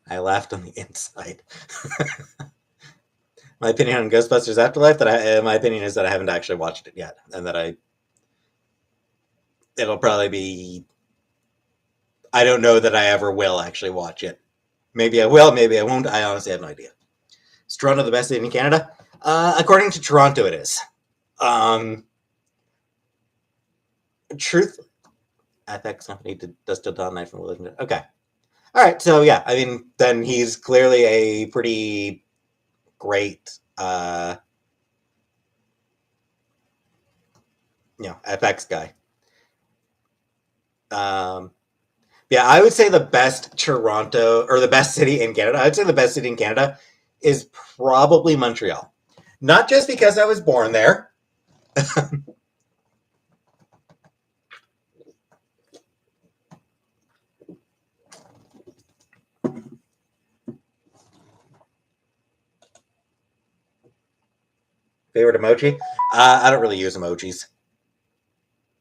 I laughed on the inside. My opinion on Ghostbusters Afterlife, my opinion is that I haven't actually watched it yet, and that it'll probably be. I don't know that I ever will actually watch it. Maybe I will, maybe I won't. I honestly have no idea. Is Toronto the best city in Canada? According to Toronto, it is. Truth. FX company does still dominate from religion. Okay. All right. So yeah, I mean, then he's clearly a pretty great, FX guy. Yeah, I would say the best Toronto or the best city in Canada. I'd say the best city in Canada is probably Montreal. Not just because I was born there. Favorite emoji? I don't really use emojis.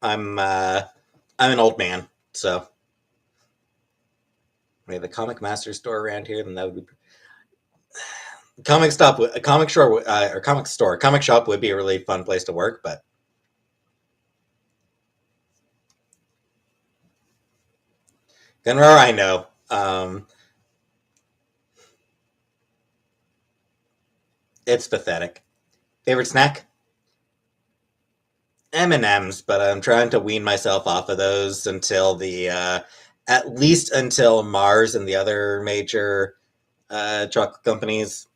I'm an old man, so we have a comic master store around here, then that would be comic shop would be a really fun place to work, but Gunrar, I know. It's pathetic. Favorite snack? M&Ms, but I'm trying to wean myself off of those until at least until Mars and the other major chocolate companies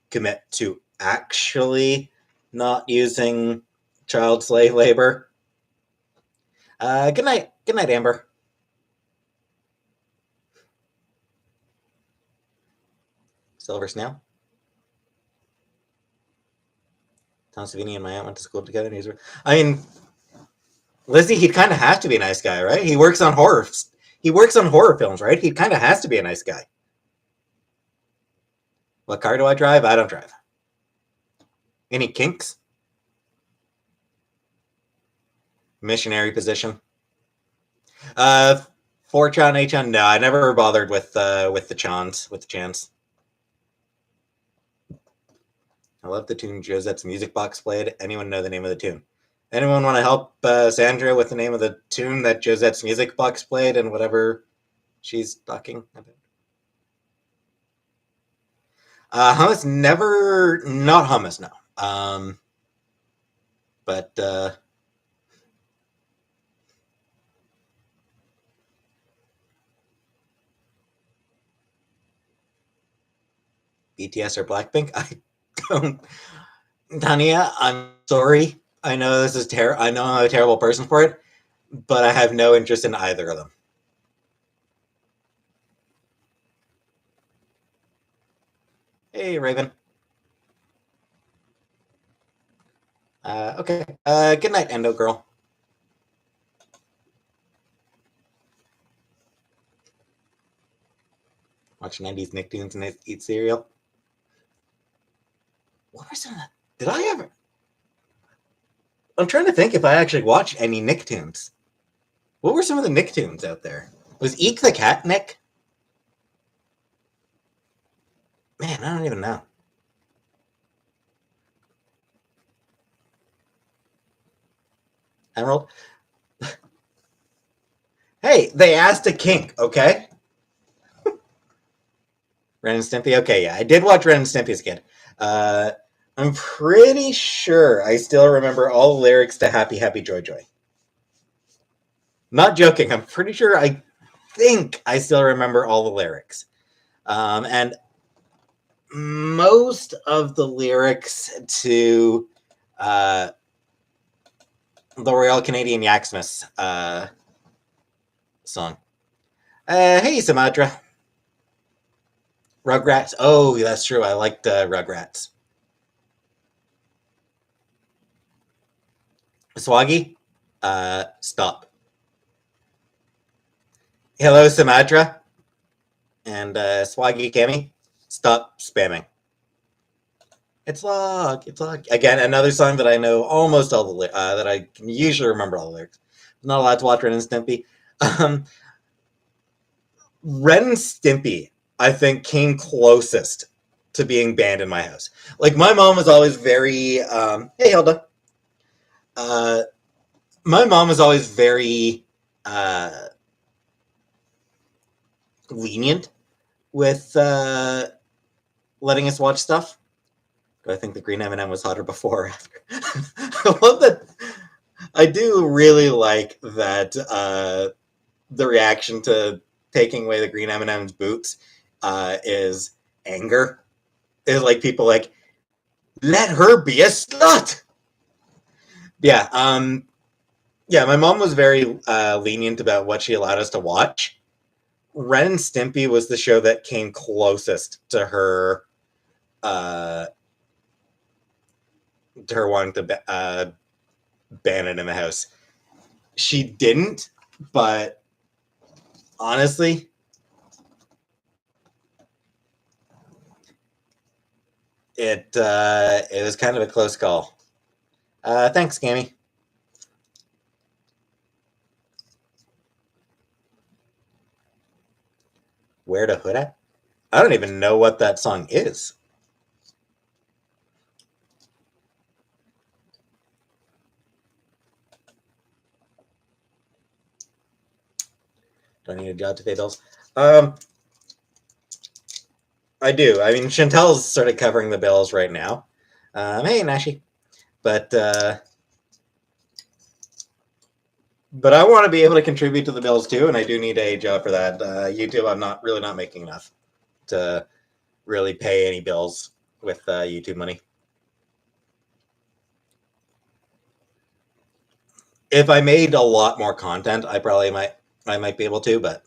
commit to actually not using child slave labor. Good night. Good night, Amber. Silver Snail. Tom Savini and my aunt went to school together. I mean, Lizzie, he'd kind of have to be a nice guy, right? He works on horror. He works on horror films, right? He kind of has to be a nice guy. What car do I drive? I don't drive. Any kinks? Missionary position. 4chan, 8chan. No, I never bothered with the chants. I love the tune Josette's music box played. Anyone know the name of the tune? Anyone want to help Sandra with the name of the tune that Josette's music box played and whatever she's talking about? Hummus never, not hummus, no. But BTS or Blackpink, I don't. Tania, I'm sorry. I know this is I know I'm a terrible person for it, but I have no interest in either of them. Hey, Raven. Okay. Good night, Endo girl. Watch 90s Nicktoons and eat cereal. What was that? Did I ever? I'm trying to think if I actually watched any Nicktoons. What were some of the Nicktoons out there? Was Eek the Cat Nick? Man, I don't even know. Emerald? Hey, they asked a kink, okay? Ren and Stimpy? Okay, yeah, I did watch Ren and Stimpy as a kid. I'm pretty sure I still remember all the lyrics to Happy Happy Joy Joy. Not joking, I'm pretty sure I think I still remember all the lyrics. And most of the lyrics to the Royal Canadian Yaksmas song. Hey, Sumatra. Rugrats. Oh, that's true. I liked Rugrats. Swaggy, stop. Hello, Sumatra. And Swaggy Cammy, stop spamming. It's Log. It's Log. Again, another song that I know almost all the that I can usually remember all the lyrics. I'm not allowed to watch Ren and Stimpy. Um, Ren and Stimpy, I think, came closest to being banned in my house. Like, my mom was always very, hey, Hilda. Uh, my mom was always very uh, lenient with letting us watch stuff. I think the green M&M was hotter before or after. I love that. I do really like that the reaction to taking away the green M&M's boots is anger. Is like people like, let her be a slut. Yeah, yeah. My mom was very lenient about what she allowed us to watch. Ren and Stimpy was the show that came closest uh, to her wanting to ban it in the house. She didn't, but honestly, it was kind of a close call. Thanks, Cammy. Where to Hood at? I don't even know what that song is. Do I need a job to pay bills? I do. I mean, Chantel's sort of covering the bills right now. Hey, Nashi. But I want to be able to contribute to the bills too, and I do need a job for that. YouTube, I'm not really not making enough to really pay any bills with YouTube money. If I made a lot more content, I might be able to, but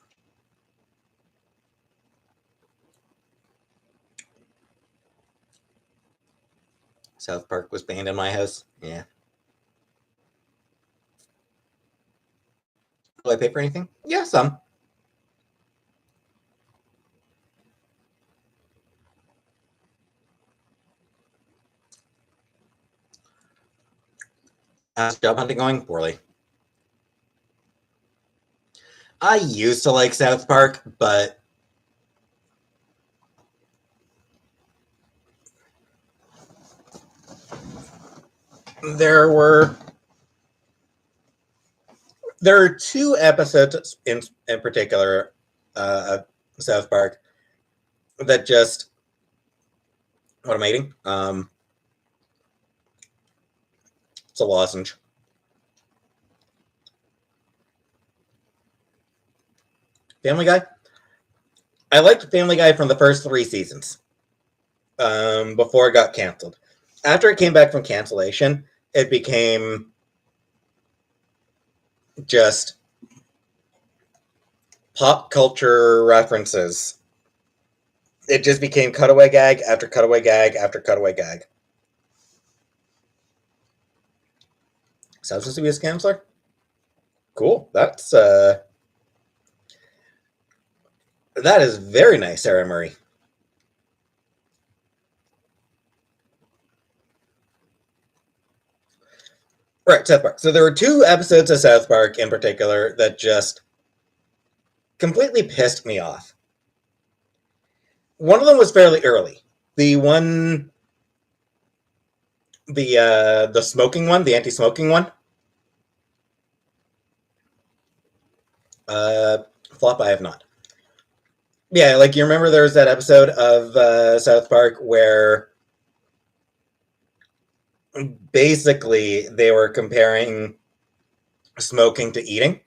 South Park was banned in my house. Yeah. Do I pay for anything? Yeah, some. How's job hunting going? Poorly. I used to like South Park, but there were there are two episodes in particular of South Park that just what am I eating? It's a lozenge. Family Guy. I liked Family Guy from the first three seasons before it got canceled. After it came back from cancellation, it became just pop culture references. It just became cutaway gag after cutaway gag after cutaway gag. Substance abuse counselor? Cool. That is very nice, Sarah Murray. Right, South Park. So there were two episodes of South Park in particular that just completely pissed me off. One of them was fairly early. The one, the smoking one, the anti-smoking one. Flop, I have not. Yeah, like you remember there was that episode of South Park where basically they were comparing smoking to eating.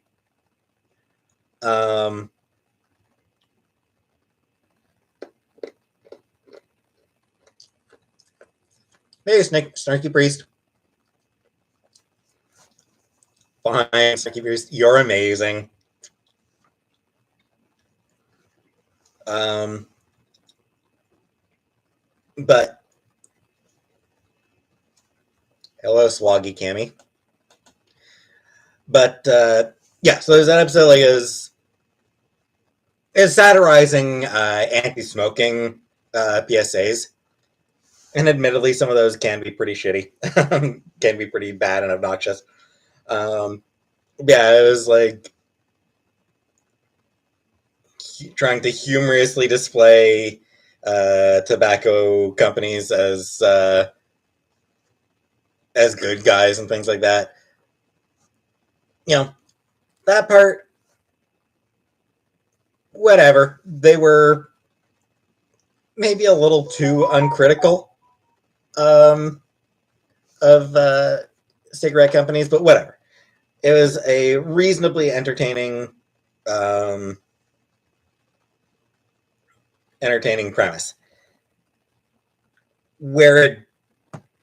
Um, hey, Snarky Priest. Fine, Snarky Priest. You're amazing. But hello, Swaggy Cammy. But yeah, so there's that episode like is satirizing anti-smoking PSAs, and admittedly, some of those can be pretty shitty, can be pretty bad and obnoxious. Yeah, it was like trying to humorously display tobacco companies as good guys and things like that. You know, that part, whatever. They were maybe a little too uncritical of cigarette companies, but whatever. It was a reasonably um, entertaining premise. Where it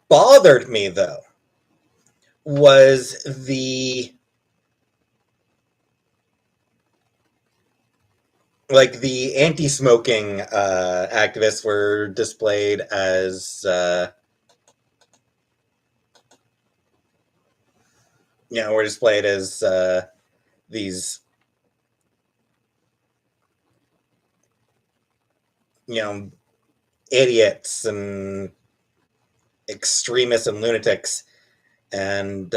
bothered me, though, was the anti-smoking activists were displayed as these idiots and extremists and lunatics, and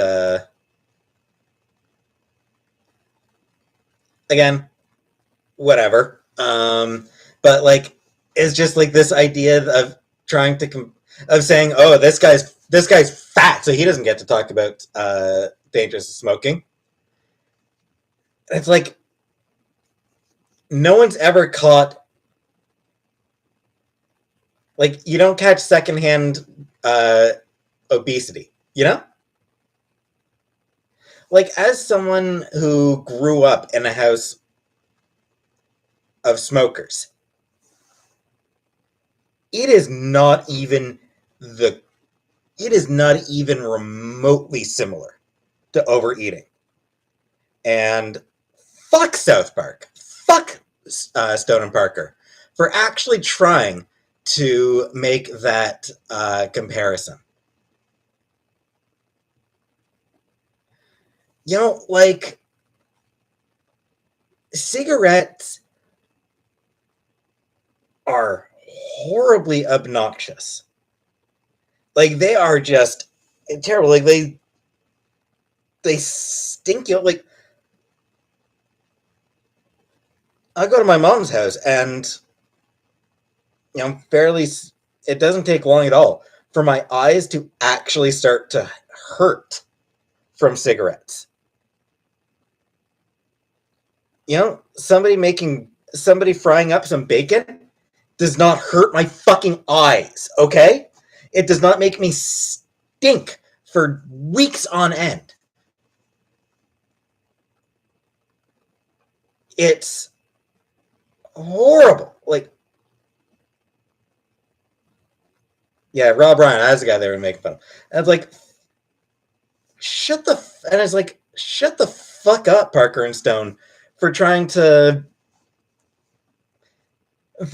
again, whatever. But like, it's just like this idea of trying to of saying, oh, this guy's fat, so he doesn't get to talk about dangers of smoking. It's like no one's ever caught. Like, you don't catch secondhand obesity, you know? Like, as someone who grew up in a house of smokers, it is not even remotely similar to overeating. And fuck South Park. Fuck Stone and Parker for actually trying to make that comparison. You know, like, cigarettes are horribly obnoxious. Like, they are just terrible. Like, they stink you. Like, I go to my mom's house, and it doesn't take long at all for my eyes to actually start to hurt from cigarettes. You know, somebody frying up some bacon does not hurt my fucking eyes, okay? It does not make me stink for weeks on end. It's horrible. Like, yeah, Rob Ryan, I was the guy they were making fun of. And it's like, shut the fuck up, Parker and Stone, for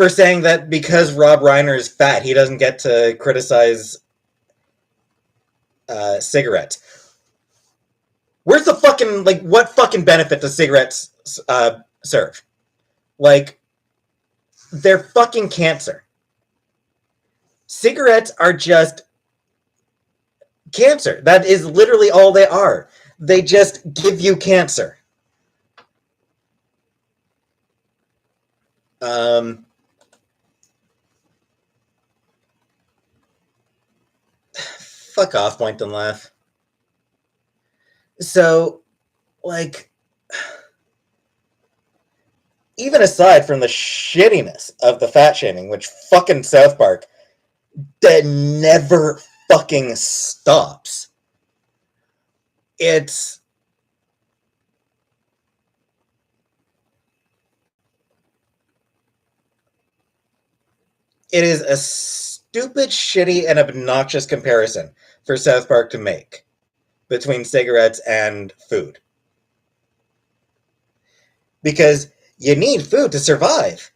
saying that because Rob Reiner is fat, he doesn't get to criticize cigarettes. Where's the fucking, like, what fucking benefit does cigarettes serve? Like, they're fucking cancer. Cigarettes are just cancer. That is literally all they are. They just give you cancer. Fuck off, point and laugh. So, like, even aside from the shittiness of the fat shaming, which fucking South Park that never fucking stops, it is a stupid, shitty, and obnoxious comparison for South Park to make between cigarettes and food. Because you need food to survive.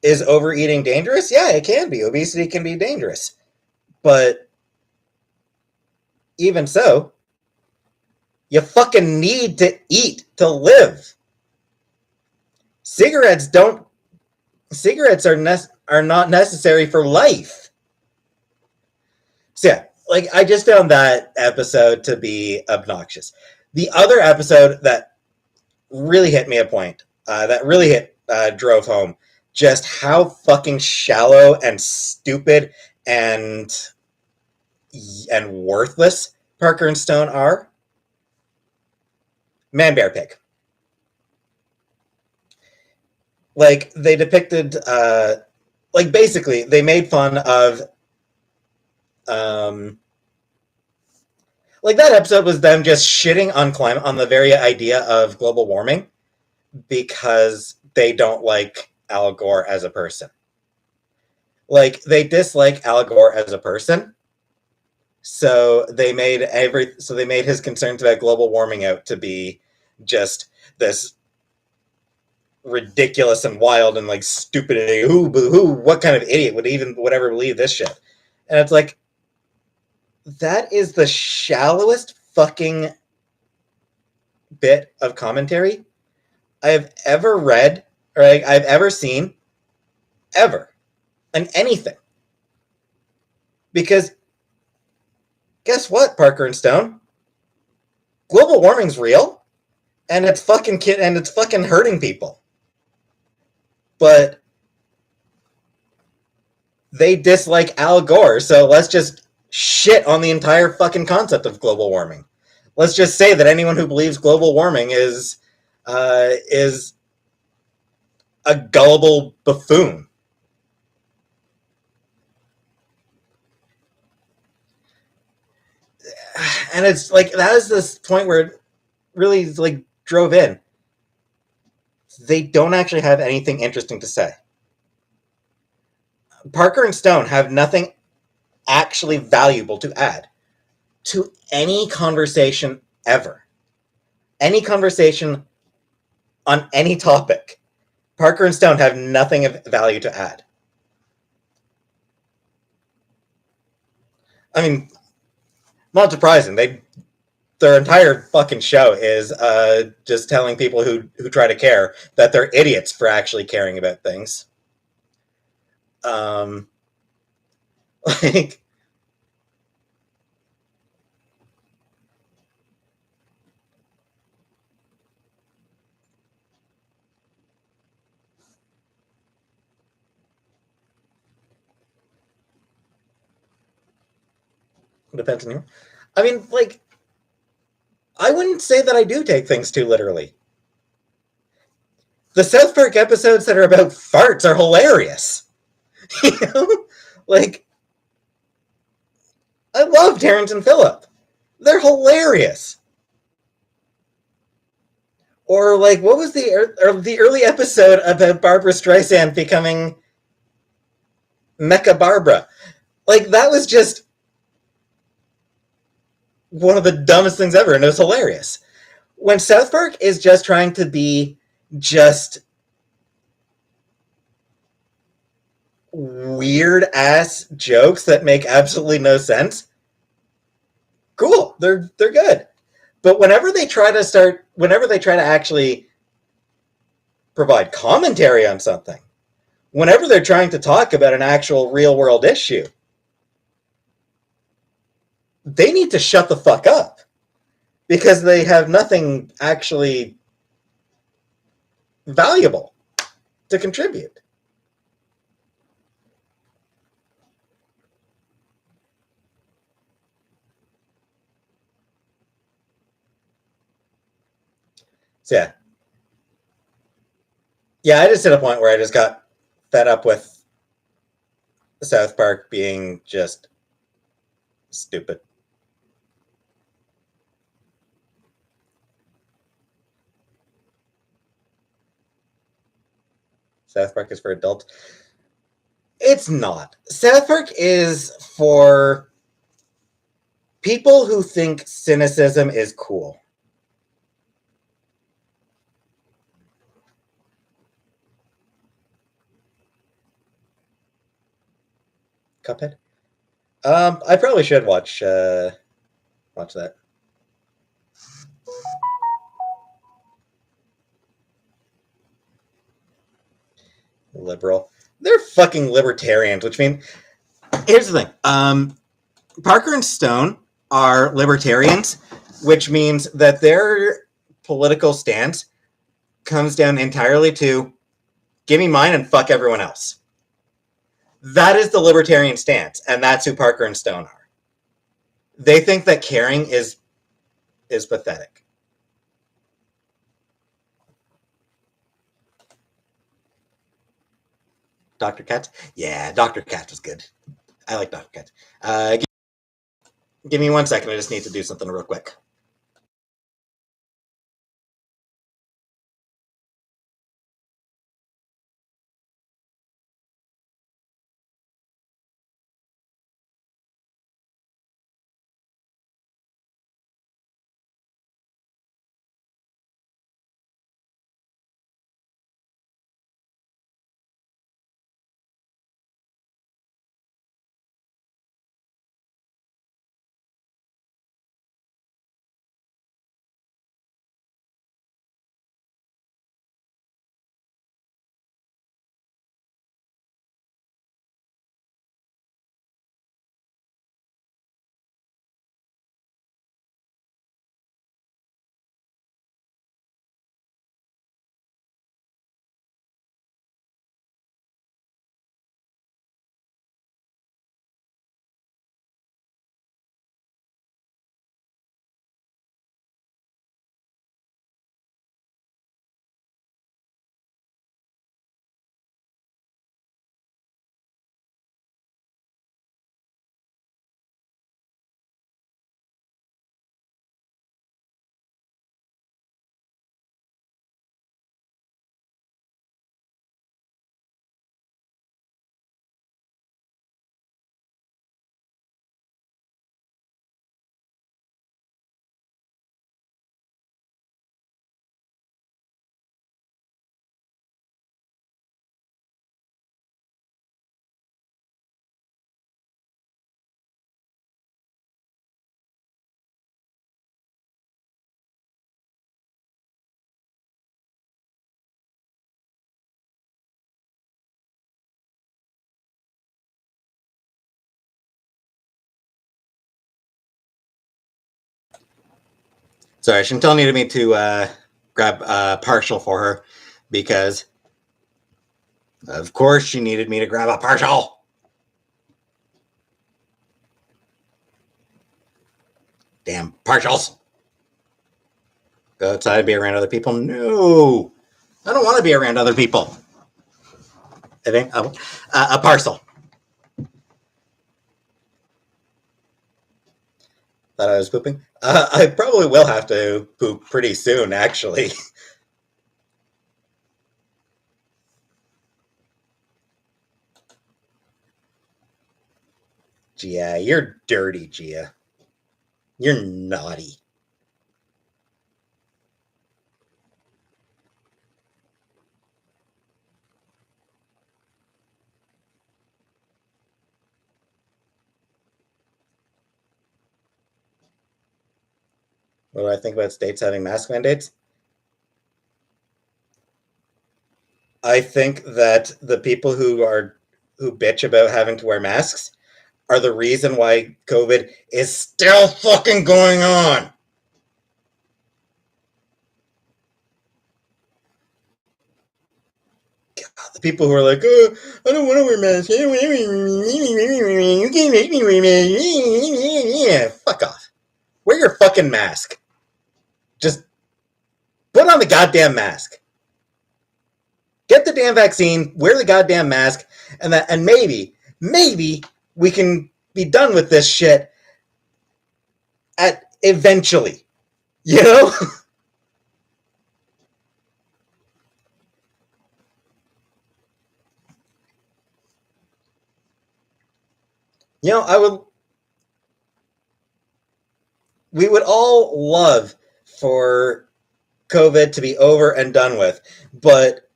Is overeating dangerous? Yeah, it can be. Obesity can be dangerous. But even so, you fucking need to eat to live. Cigarettes are not necessary for life. So yeah, like I just found that episode to be obnoxious. The other episode that really hit me a point, drove home just how fucking shallow and stupid and worthless Parker and Stone are. Man, Bear, Pig. Like they depicted, like basically they made fun of, like that episode was them just shitting on the very idea of global warming because they don't like Al Gore as a person. Like they dislike Al Gore as a person, so they made his concerns about global warming out to be just this ridiculous and wild and like stupid. What kind of idiot would ever believe this shit? And it's like, that is the shallowest fucking bit of commentary I have ever read or I've ever seen ever in anything. Because guess what, Parker and Stone? Global warming's real, and it's fucking hurting people. But they dislike Al Gore, so let's just shit on the entire fucking concept of global warming. Let's just say that anyone who believes global warming is a gullible buffoon. And it's like, that is this point where it really like drove in. They don't actually have anything interesting to say. Parker and Stone have nothing actually valuable to add to any conversation ever. Any conversation on any topic. Parker and Stone have nothing of value to add. I mean, not surprising. Their entire fucking show is just telling people who try to care that they're idiots for actually caring about things. Like, depends on you. I mean, like, I wouldn't say that I do take things too literally. The South Park episodes that are about farts are hilarious. You know? Like, I love Terrence and Phillip. They're hilarious. Or, like, what was the early episode about Barbara Streisand becoming Mecha Barbara? Like, that was just one of the dumbest things ever, and it was hilarious. When South Park is just trying to be just weird ass jokes that make absolutely no sense, cool, they're good. But whenever they try to actually provide commentary on something, whenever they're trying to talk about an actual real world issue, they need to shut the fuck up, because they have nothing actually valuable to contribute. So yeah, I just hit a point where I just got fed up with South Park being just stupid. South Park is for adults. It's not. South Park is for people who think cynicism is cool. Cuphead. I probably should watch that. Liberal. They're fucking libertarians, which means here's the thing. Parker and Stone are libertarians, which means that their political stance comes down entirely to give me mine and fuck everyone else. That is the libertarian stance, and that's who Parker and Stone are. They think that caring is pathetic. Dr. Katz? Yeah, Dr. Katz was good. I like Dr. Katz. Give me 1 second. I just need to do something real quick. Sorry, Chantel needed me to grab a partial for her because, of course, she needed me to grab a partial. Damn partials. Go outside and be around other people? No. I don't want to be around other people. I think a parcel. Thought I was pooping. I probably will have to poop pretty soon, actually. Gia, you're dirty, Gia. You're naughty. What do I think about states having mask mandates? I think that the people who bitch about having to wear masks are the reason why COVID is still fucking going on. God, the people who are like, oh, I don't want to wear masks. You can't make me wear masks. Fuck off. Wear your fucking mask. Just put on the goddamn mask. Get the damn vaccine, wear the goddamn mask, and maybe we can be done with this shit at eventually. You know? We would all love for COVID to be over and done with, but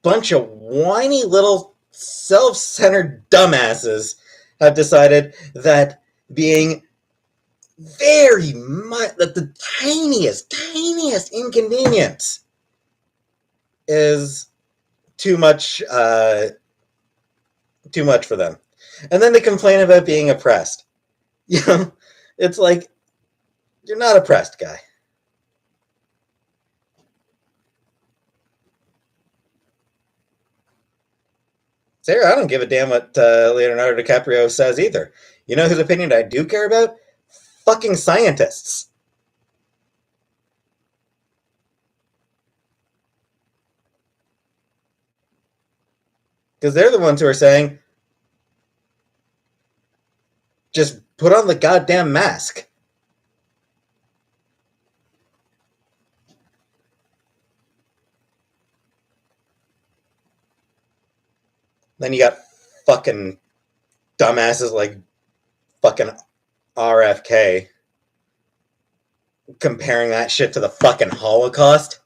bunch of whiny little self-centered dumbasses have decided that being very much, that the tiniest inconvenience is too much for them. And then they complain about being oppressed. You know, it's like, you're not oppressed, guy. Sarah, I don't give a damn what Leonardo DiCaprio says either. You know whose opinion I do care about? Fucking scientists. Because they're the ones who are saying, just put on the goddamn mask. Then you got fucking dumbasses like fucking RFK comparing that shit to the fucking Holocaust.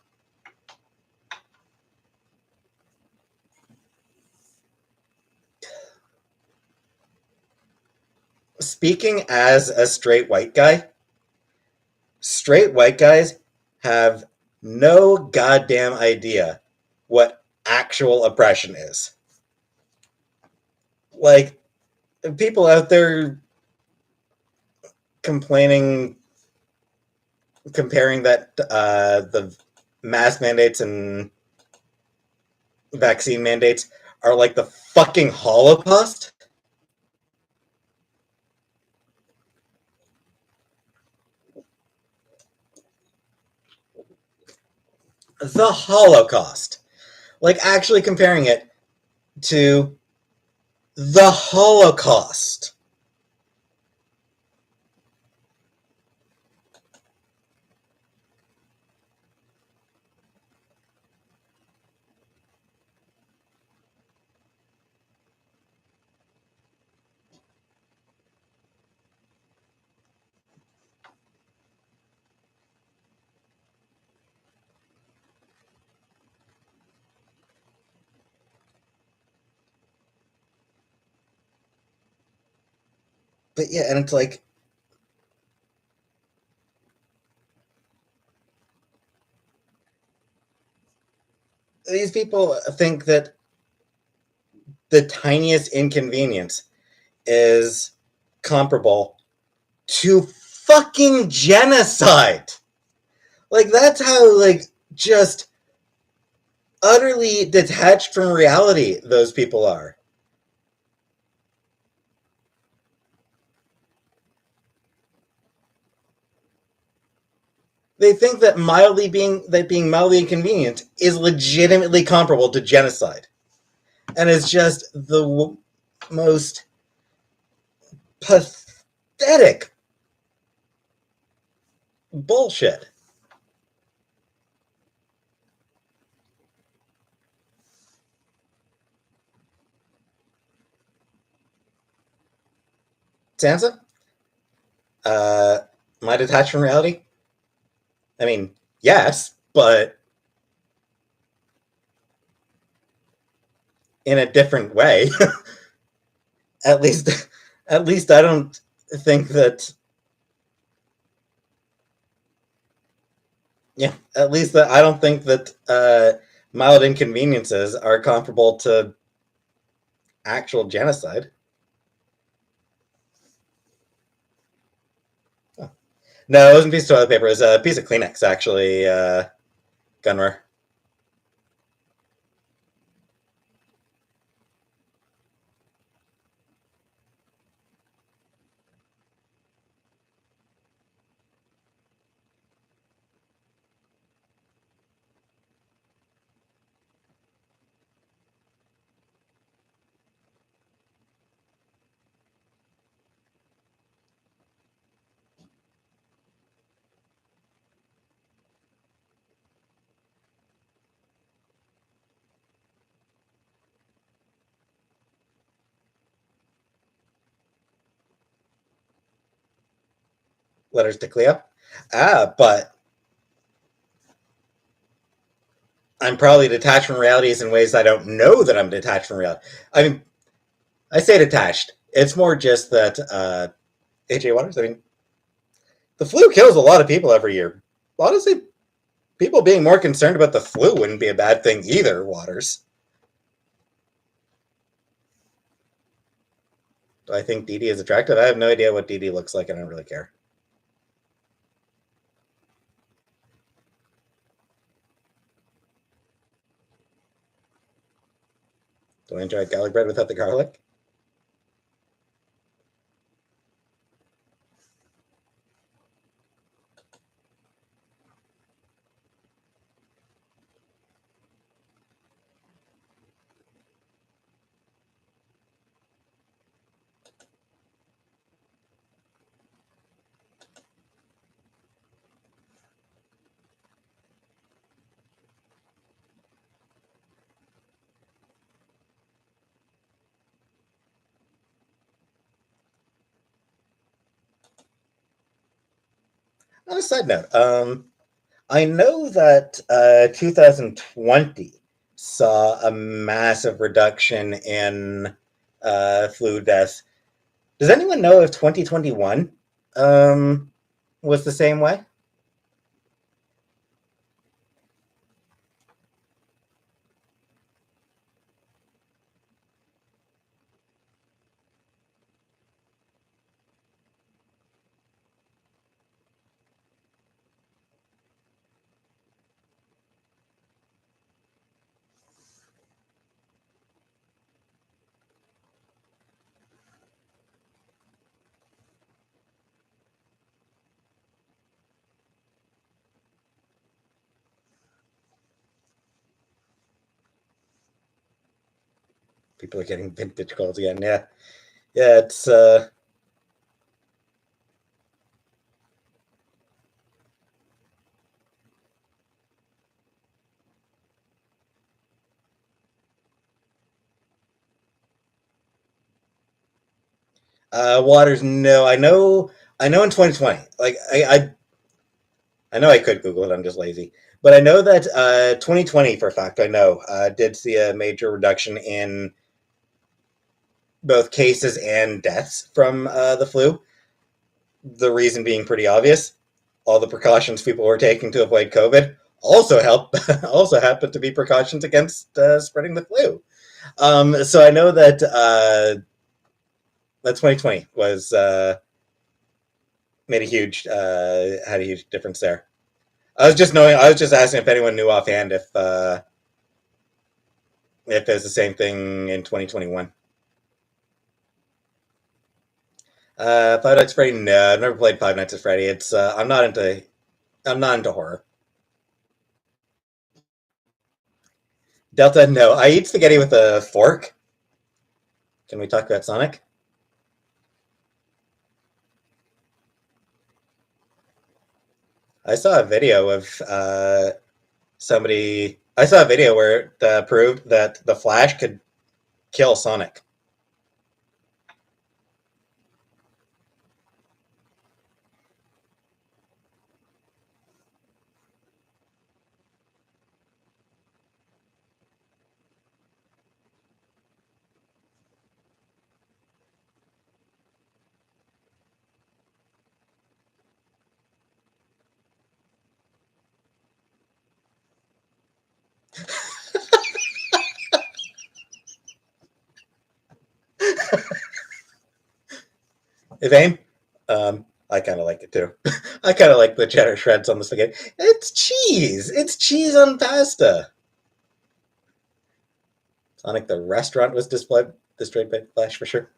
Speaking as a straight white guy, straight white guys have no goddamn idea what actual oppression is. Like, people out there complaining, comparing that the mask mandates and vaccine mandates are like the fucking Holocaust. The Holocaust. Like, actually comparing it to the Holocaust. But yeah, and it's like, these people think that the tiniest inconvenience is comparable to fucking genocide. Like, that's how, like, just utterly detached from reality those people are. They think that being mildly inconvenient is legitimately comparable to genocide, and it's just the most pathetic bullshit. Sansa, uh, am I detached from reality? I mean, yes, but in a different way. at least, at least I don't think that. Yeah, at least that I don't think that mild inconveniences are comparable to actual genocide. Oh. No, it wasn't a piece of toilet paper. It was a piece of Kleenex, actually, Gunner. Letters to Cleo. But I'm probably detached from realities in ways I don't know that I'm detached from reality. I mean, I say detached. It's more just that AJ Waters. I mean, the flu kills a lot of people every year. Honestly, people being more concerned about the flu wouldn't be a bad thing either, Waters. Do I think Dee Dee is attractive? I have no idea what Dee Dee looks like. I don't really care. Do I enjoy garlic bread without the garlic? On a side note, I know that 2020 saw a massive reduction in flu deaths. Does anyone know if 2021 was the same way? People are getting vintage calls again. Yeah, yeah. It's Waters. No, I know. I know in 2020. Like I know I could Google it. I'm just lazy. But I know that 2020 for a fact. I know did see a major reduction in both cases and deaths from the flu. The reason being pretty obvious. All the precautions people were taking to avoid COVID also help also happen to be precautions against spreading the flu. So I know that that 2020 was made a huge had a huge difference there. I was just asking if anyone knew offhand if it was the same thing in 2021. Five Nights at Freddy. No, I've never played Five Nights at Freddy. It's I'm not into horror. Delta. No, I eat spaghetti with a fork. Can we talk about Sonic? I saw a video of somebody. I saw a video where it proved that the Flash could kill Sonic. If aim, I kind of like it too. I kind of like the cheddar shreds on the spaghetti. It's cheese. It's cheese on pasta. Sonic the restaurant was destroyed by Flash for sure.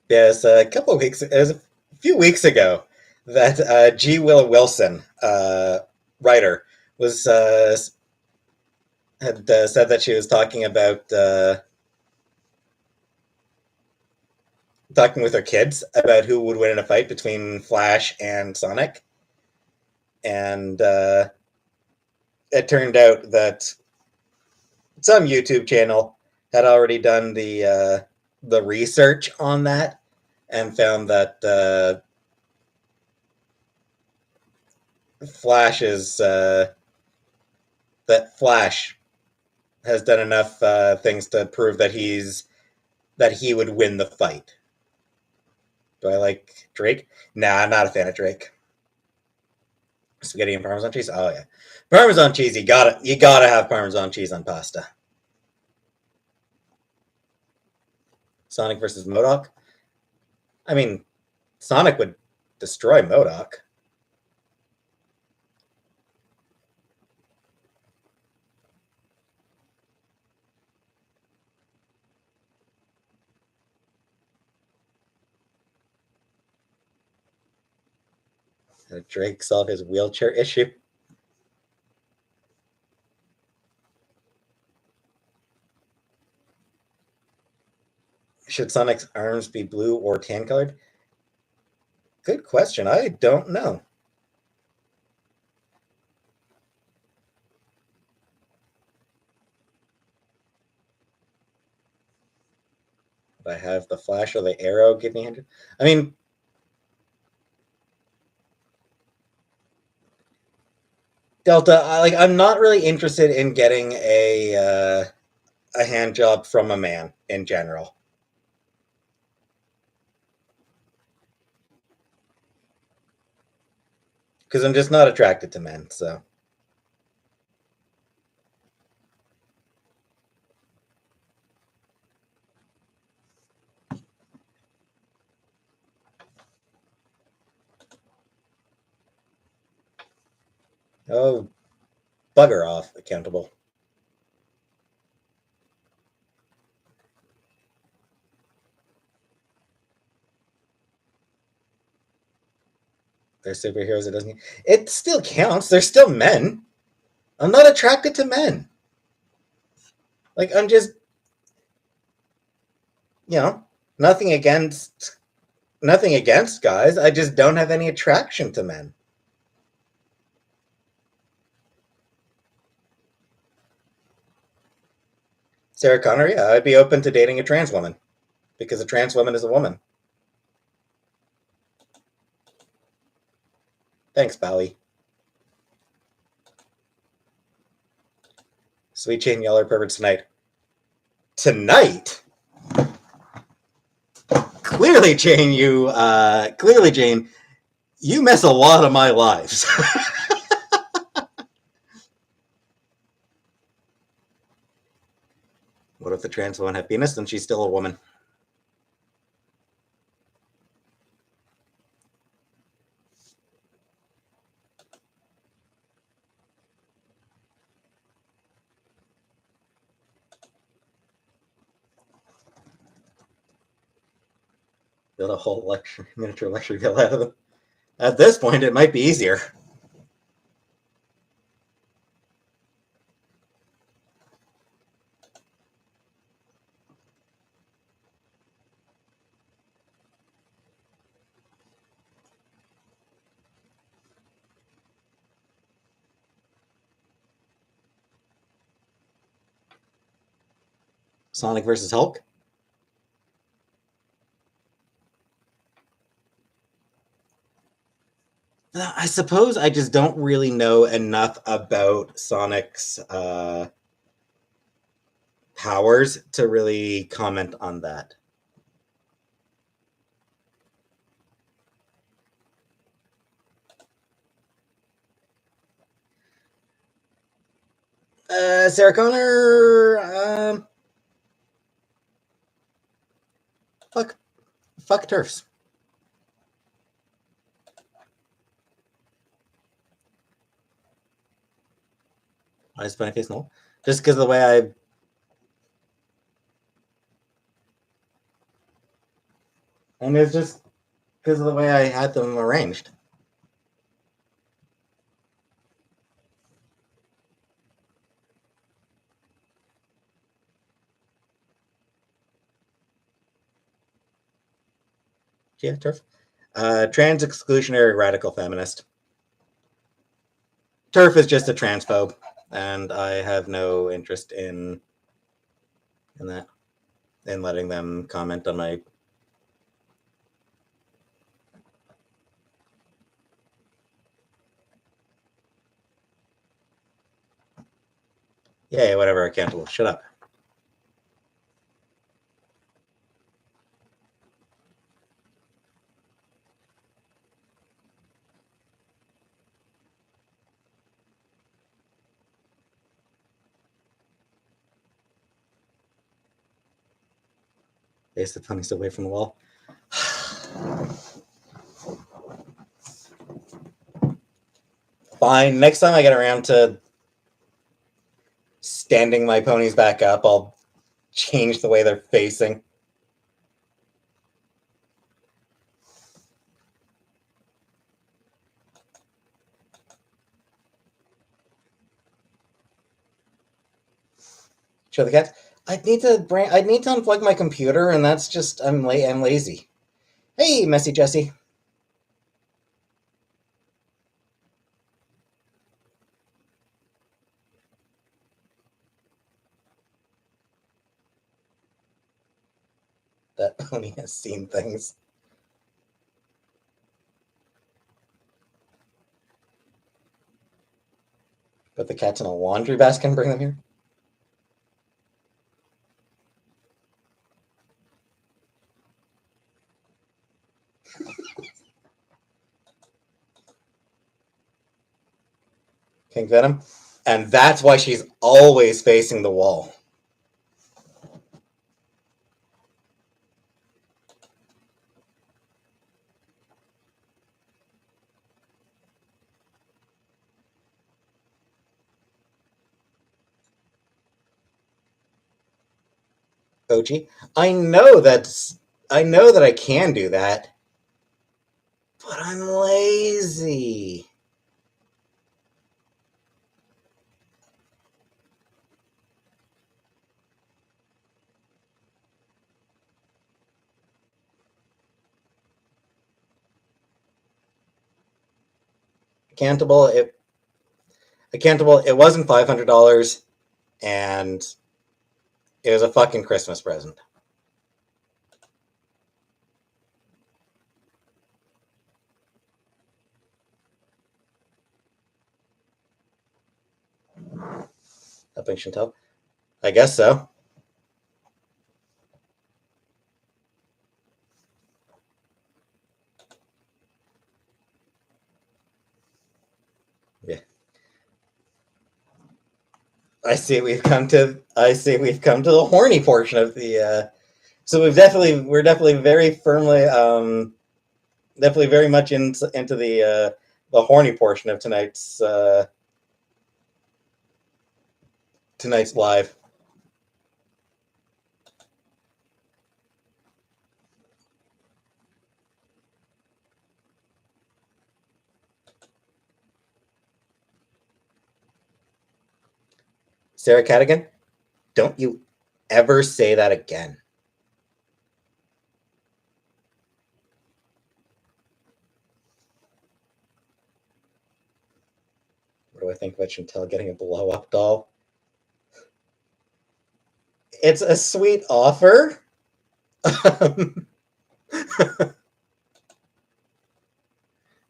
Yes, a couple of weeks. It was a few weeks ago that G. Willow Wilson, writer, was had said that she was talking about talking with her kids about who would win in a fight between Flash and Sonic, and it turned out that some YouTube channel had already done the research on that, and found that Flash is that Flash has done enough things to prove that he would win the fight. Do I like Drake? Nah, I'm not a fan of Drake. Spaghetti and Parmesan cheese? Oh yeah. Parmesan cheese, you gotta have Parmesan cheese on pasta. Sonic versus MODOK? I mean, Sonic would destroy MODOK. Drake solve his wheelchair issue. Should Sonic's arms be blue or tan colored? Good question. I don't know. If I have the Flash or the Arrow, give me 100. I mean, Delta. I'm not really interested in getting a hand job from a man in general. Because I'm just not attracted to men, so. Oh, bugger off, accountable. They're superheroes. It doesn't. It still counts. They're still men. I'm not attracted to men. I'm just, you know, nothing against nothing against guys. I just don't have any attraction to men. Sarah Connor, yeah, I'd be open to dating a trans woman because a trans woman is a woman. Thanks, Bowie. Sweet Jane, y'all are perverts tonight. Tonight? Clearly, Jane, you miss a lot of my lives. What if the trans woman had penis and she's still a woman? Build a whole miniature lecture bill out of them. At this point, it might be easier. Sonic versus Hulk? I suppose I just don't really know enough about Sonic's powers to really comment on that. Sarah Connor, fuck turfs. I just put my face in the hole. Just because of the way I. And it's just because of the way I had them arranged. Yeah, turf. Trans exclusionary radical feminist. Turf is just a transphobe, and I have no interest in that, in letting them comment on my. Yeah, whatever, accountable. Shut up. Face the ponies away from the wall. Fine. Next time I get around to standing my ponies back up, I'll change the way they're facing. Show the cats. I'd need to unplug my computer, and that's just I'm lazy. Hey, Messy Jessie. That pony has seen things. Put the cats in a laundry basket and bring them here. King Venom. And that's why she's always facing the wall. Koji. I know that I can do that, but I'm lazy. Accountable. It wasn't $500, and it was a fucking Christmas present. Helping Chantel. I guess so. Yeah. I see we've come to the horny portion of the. So we're definitely very firmly, definitely very much into the horny portion of tonight's live. Sarah Cadigan, don't you ever say that again. What do I think about Chantel getting a blow up doll? It's a sweet offer.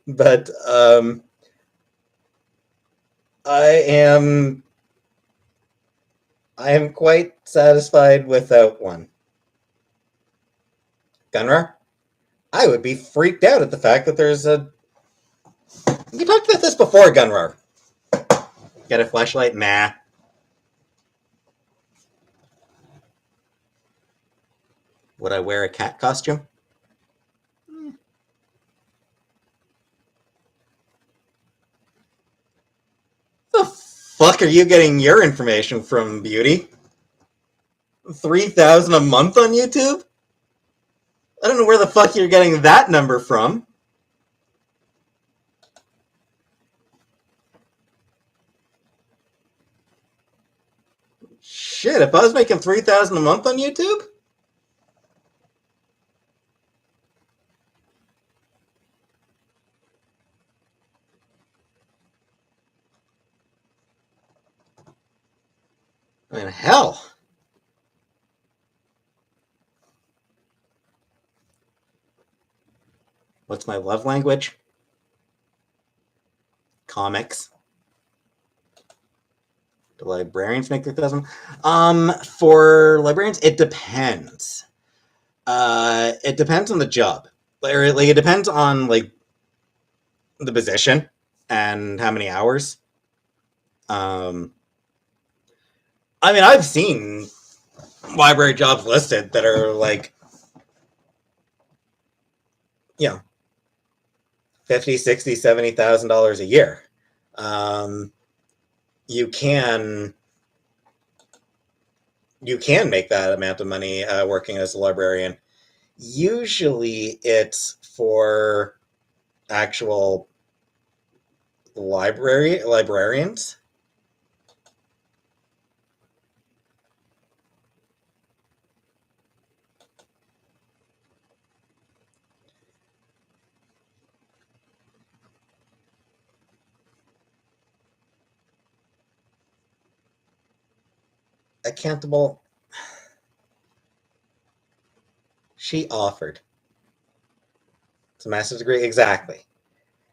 But I am quite satisfied without one. Gunrar, I would be freaked out at the fact that there's a. We talked about this before, Gunrar. Get a flashlight? Nah. Would I wear a cat costume? The fuck are you getting your information from, Beauty? 3,000 a month on YouTube? I don't know where the fuck you're getting that number from. Shit, if I was making 3,000 a month on YouTube? I mean, hell. What's my love language? Comics. Do librarians make 3,000? For librarians, it depends. It depends on the job. Like it depends on like the position and how many hours. I mean, I've seen library jobs listed that are like, you know, $50,000, $60,000, $70,000 a year. You can make that amount of money working as a librarian. Usually, it's for actual librarians. Accountable. She offered. It's a master's degree, exactly.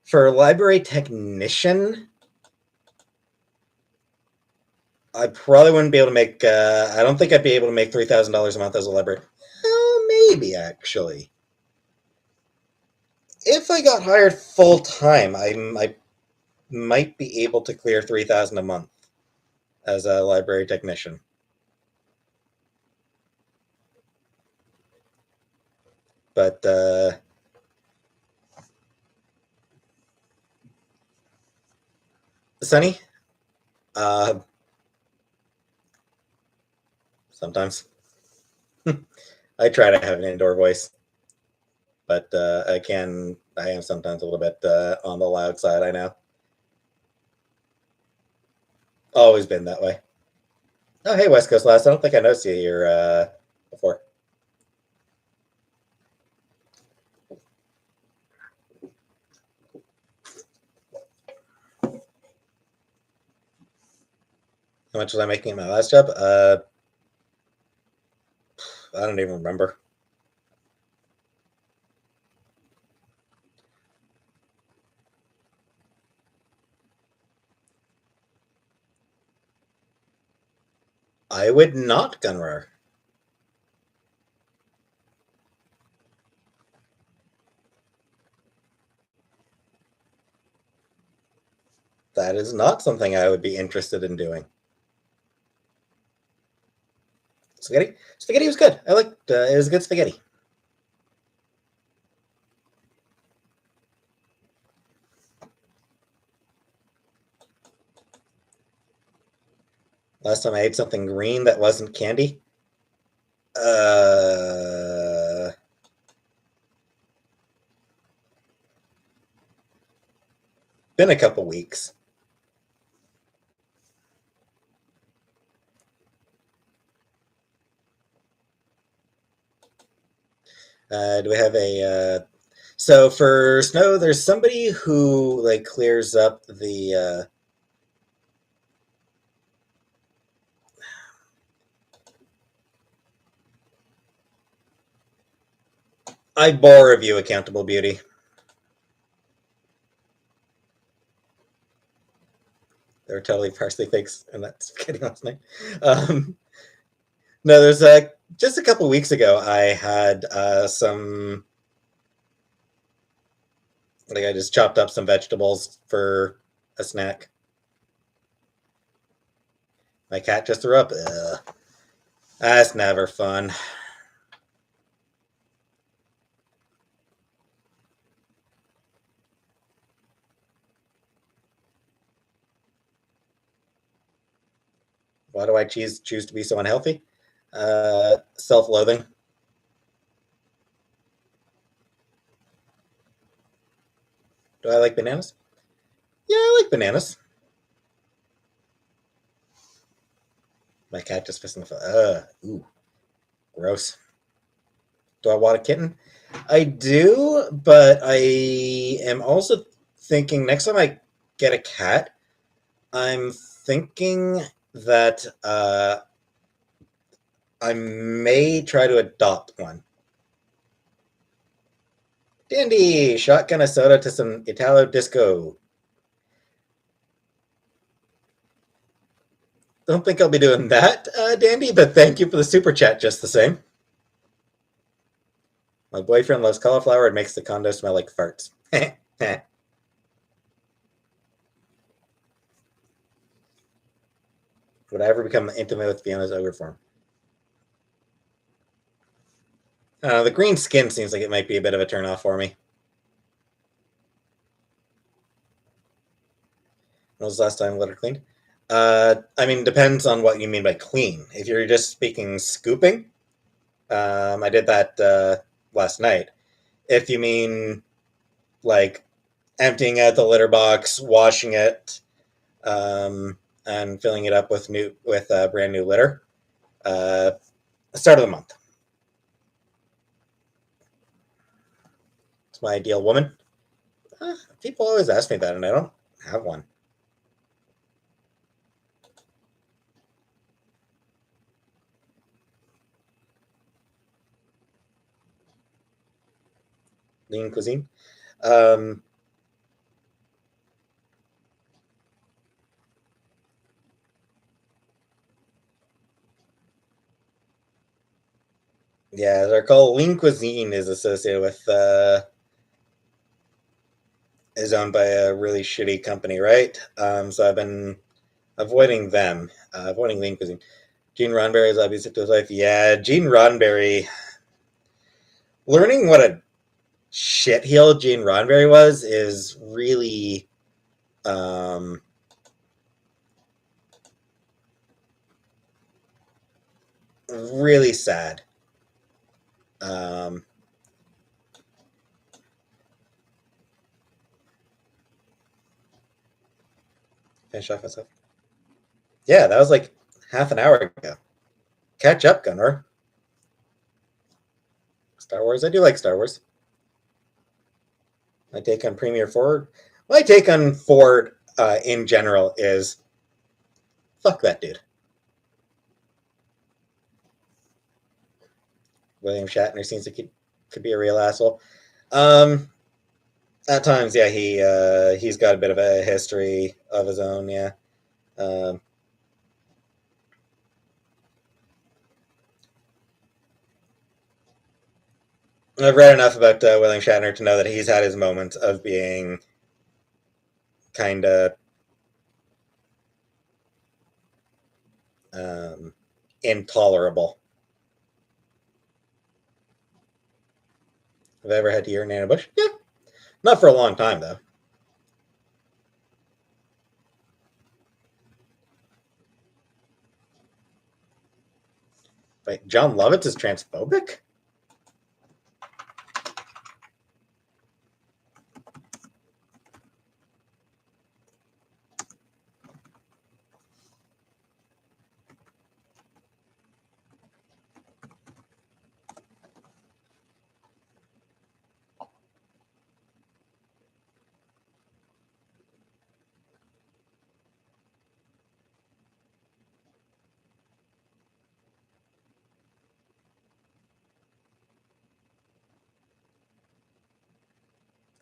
For a library technician, I probably wouldn't be able to make. I don't think I'd be able to make $3,000 a month as a librarian. Maybe actually. If I got hired full time, I might be able to clear $3,000 a month as a library technician. But Sunny, sometimes I try to have an indoor voice, but I am sometimes a little bit on the loud side. I know. Always been that way. Oh, hey, West Coast Last. I don't think I noticed you here before. How much was I making in my last job? I don't even remember. I would not Gunrar. That is not something I would be interested in doing. Spaghetti? Spaghetti was good. I liked it was good spaghetti. Last time I ate something green that wasn't candy. Been a couple weeks. Do we have a so for snow, there's somebody who like clears up the I bore of you, Accountable Beauty. They were totally parsley fakes, and that's kidding last night. No, there's just a couple weeks ago, I had some like I just chopped up some vegetables for a snack. My cat just threw up. Ugh. That's never fun. Why do I choose to be so unhealthy? Self-loathing. Do I like bananas? Yeah, I like bananas. My cat just pissed in the foot. Ooh, gross. Do I want a kitten? I do, but I am also thinking next time I get a cat, I'm thinking that I may try to adopt one. Dandy! Shotgun a soda to some Italo disco. don't think I'll be doing that, Dandy, but thank you for the super chat just the same. My boyfriend loves cauliflower and makes the condo smell like farts. Would I ever become intimate with Fiona's ogre form? The green skin seems like it might be a bit of a turnoff for me. When was the last time litter cleaned? I mean, depends on what you mean by clean. If you're just speaking scooping, I did that last night. If you mean like emptying out the litter box, washing it, and filling it up with brand new litter, start of the month. It's my ideal woman. People always ask me that, and I don't have one. Lean cuisine. Yeah, they're called lean cuisine is associated with is owned by a really shitty company, right? So I've been avoiding them, avoiding lean cuisine. Gene Roddenberry's abusive to his wife. Yeah, Gene Roddenberry. Learning what a shitheel Gene Roddenberry was is really really sad. Finish off myself. Yeah, that was like half an hour ago. Catch up, Gunnar. Star Wars. I do like Star Wars. My take on Premier Ford. My take on Ford in general is fuck that dude. William Shatner seems to could be a real asshole. At times, yeah, he's got a bit of a history of his own. Yeah. I've read enough about William Shatner to know that he's had his moments of being kind of intolerable. Have I ever had to urinate in a bush? Yeah. Not for a long time, though. Wait, John Lovitz is transphobic?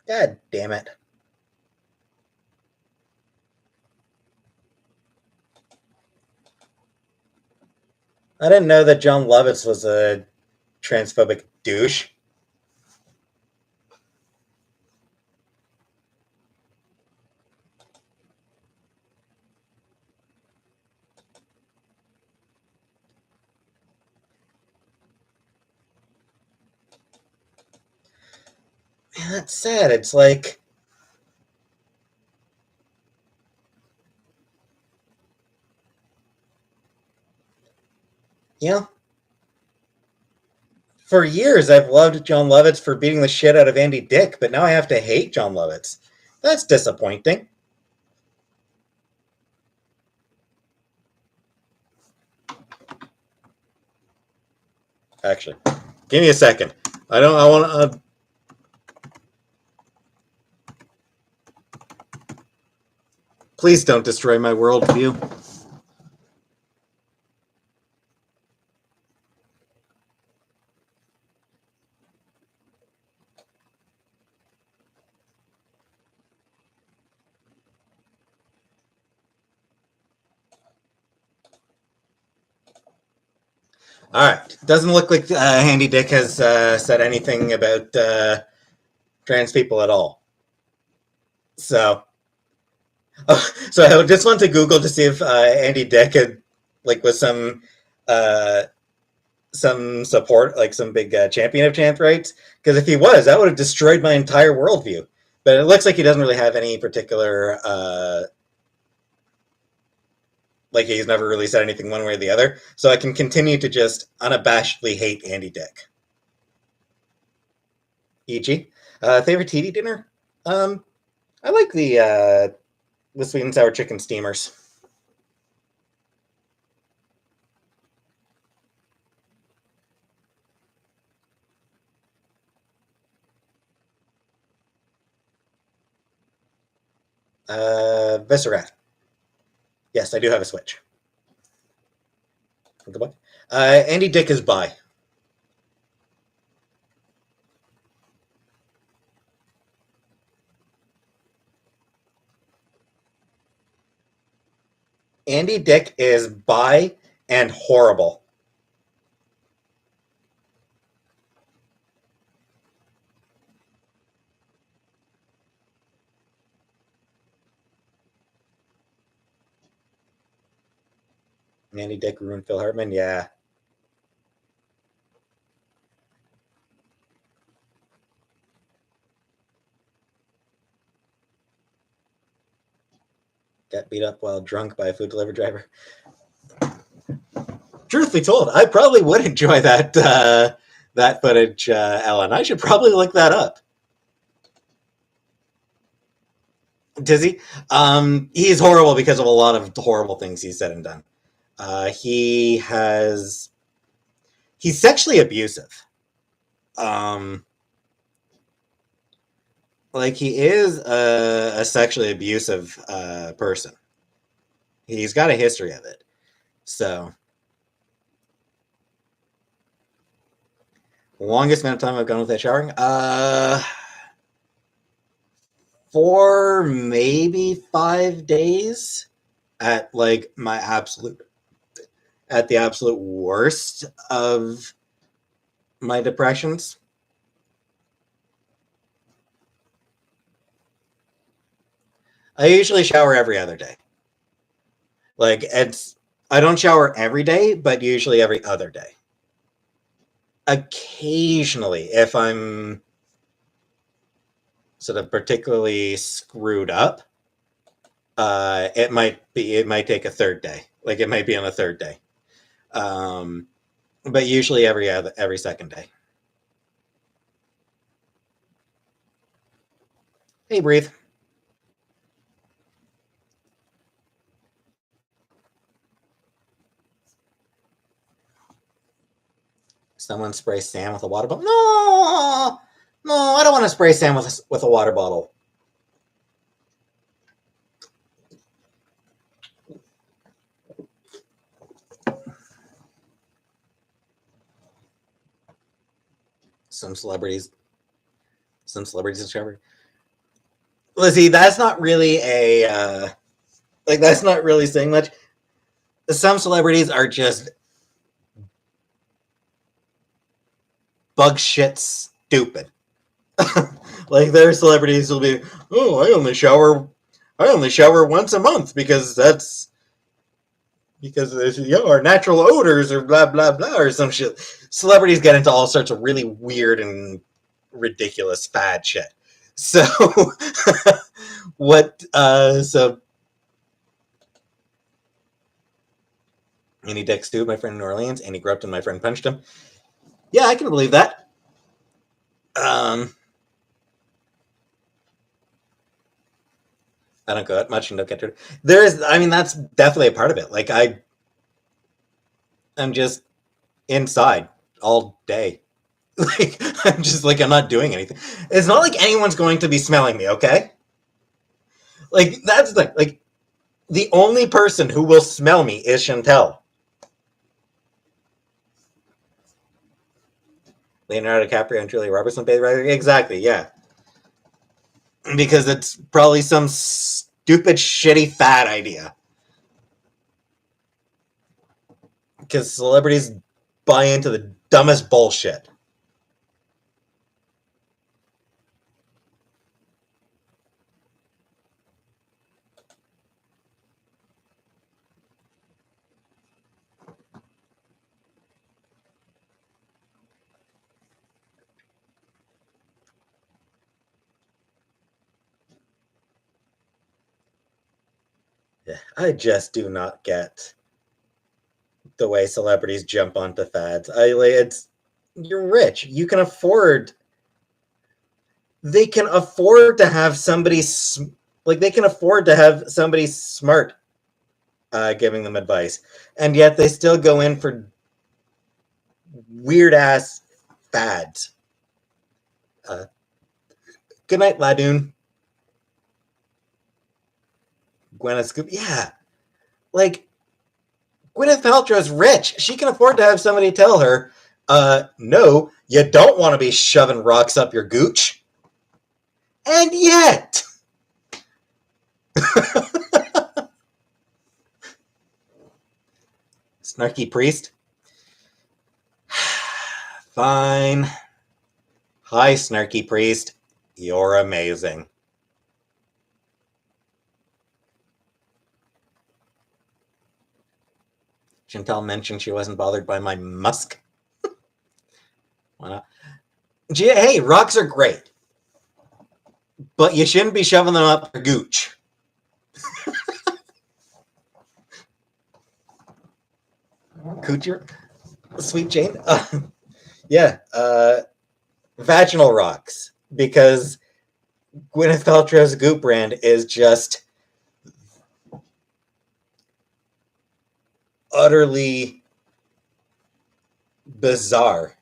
God damn it. I didn't know that John Lovitz was a transphobic douche. Man, that's sad. It's like, you know, for years I've loved John Lovitz for beating the shit out of Andy Dick, but now I have to hate John Lovitz. That's disappointing. Actually, give me a second. I want to. Please don't destroy my worldview. All right. Doesn't look like Handy Dick has said anything about trans people at all. So, so I just went to Google to see if Andy Dick had like was some support, like some big champion of trans rights. Because if he was, that would have destroyed my entire worldview. But it looks like he doesn't really have any particular like he's never really said anything one way or the other. So I can continue to just unabashedly hate Andy Dick. E.g., favorite TV dinner? I like the sweet and sour chicken steamers. Viscera. Yes, I do have a Switch. Goodbye. Andy Dick is bi. Andy Dick is bi and horrible. Andy Dick ruined Phil Hartman. Yeah. Got beat up while drunk by a food delivery driver. Truthfully told, I probably would enjoy that footage, Ellen. I should probably look that up. Dizzy, he's horrible because of a lot of horrible things he's said and done. He's sexually abusive. Um, like he is a sexually abusive person. He's got a history of it. So, longest amount of time I've gone without showering? For maybe 5 days at like at the absolute worst of my depressions. I usually shower every other day. Like I don't shower every day, but usually every other day. Occasionally, if I'm sort of particularly screwed up, it might take a third day. Like it might be on a third day. But usually every second day. Hey, breathe. Someone spray Sam with a water bottle. No, no, I don't want to spray Sam with a water bottle. Some celebrities discovered. Lizzie, that's not really that's not really saying much. Some celebrities are just bug shit stupid. Like their celebrities will be, oh, I only shower once a month because our natural odors or blah blah blah or some shit. Celebrities get into all sorts of really weird and ridiculous fad shit. So what so Andy Dick Stew, my friend in New Orleans, Andy grew up and my friend punched him. Yeah, I can believe that. I don't go out much and don't get to it. That's definitely a part of it. Like I'm just inside all day. Like I'm just like I'm not doing anything. It's not like anyone's going to be smelling me, okay? Like that's the like the only person who will smell me is Chantel. Leonardo DiCaprio and Julia Roberts on exactly, yeah. Because it's probably some stupid, shitty, fad idea. Because celebrities buy into the dumbest bullshit. I just do not get the way celebrities jump onto fads. You're rich. You can afford. They can afford to have somebody they can afford to have somebody smart giving them advice, and yet they still go in for weird ass fads. Good night, Ladoon. Gwyneth Scoop. Yeah, like Gwyneth Paltrow's rich. She can afford to have somebody tell her, no, you don't want to be shoving rocks up your gooch. And yet, snarky priest. Fine. Hi, snarky priest. You're amazing. Chantal mentioned she wasn't bothered by my musk. Why not? Hey, rocks are great, but you shouldn't be shoving them up your gooch. Coocher? Sweet Jane? Yeah, vaginal rocks, because Gwyneth Paltrow's Goop brand is just utterly bizarre.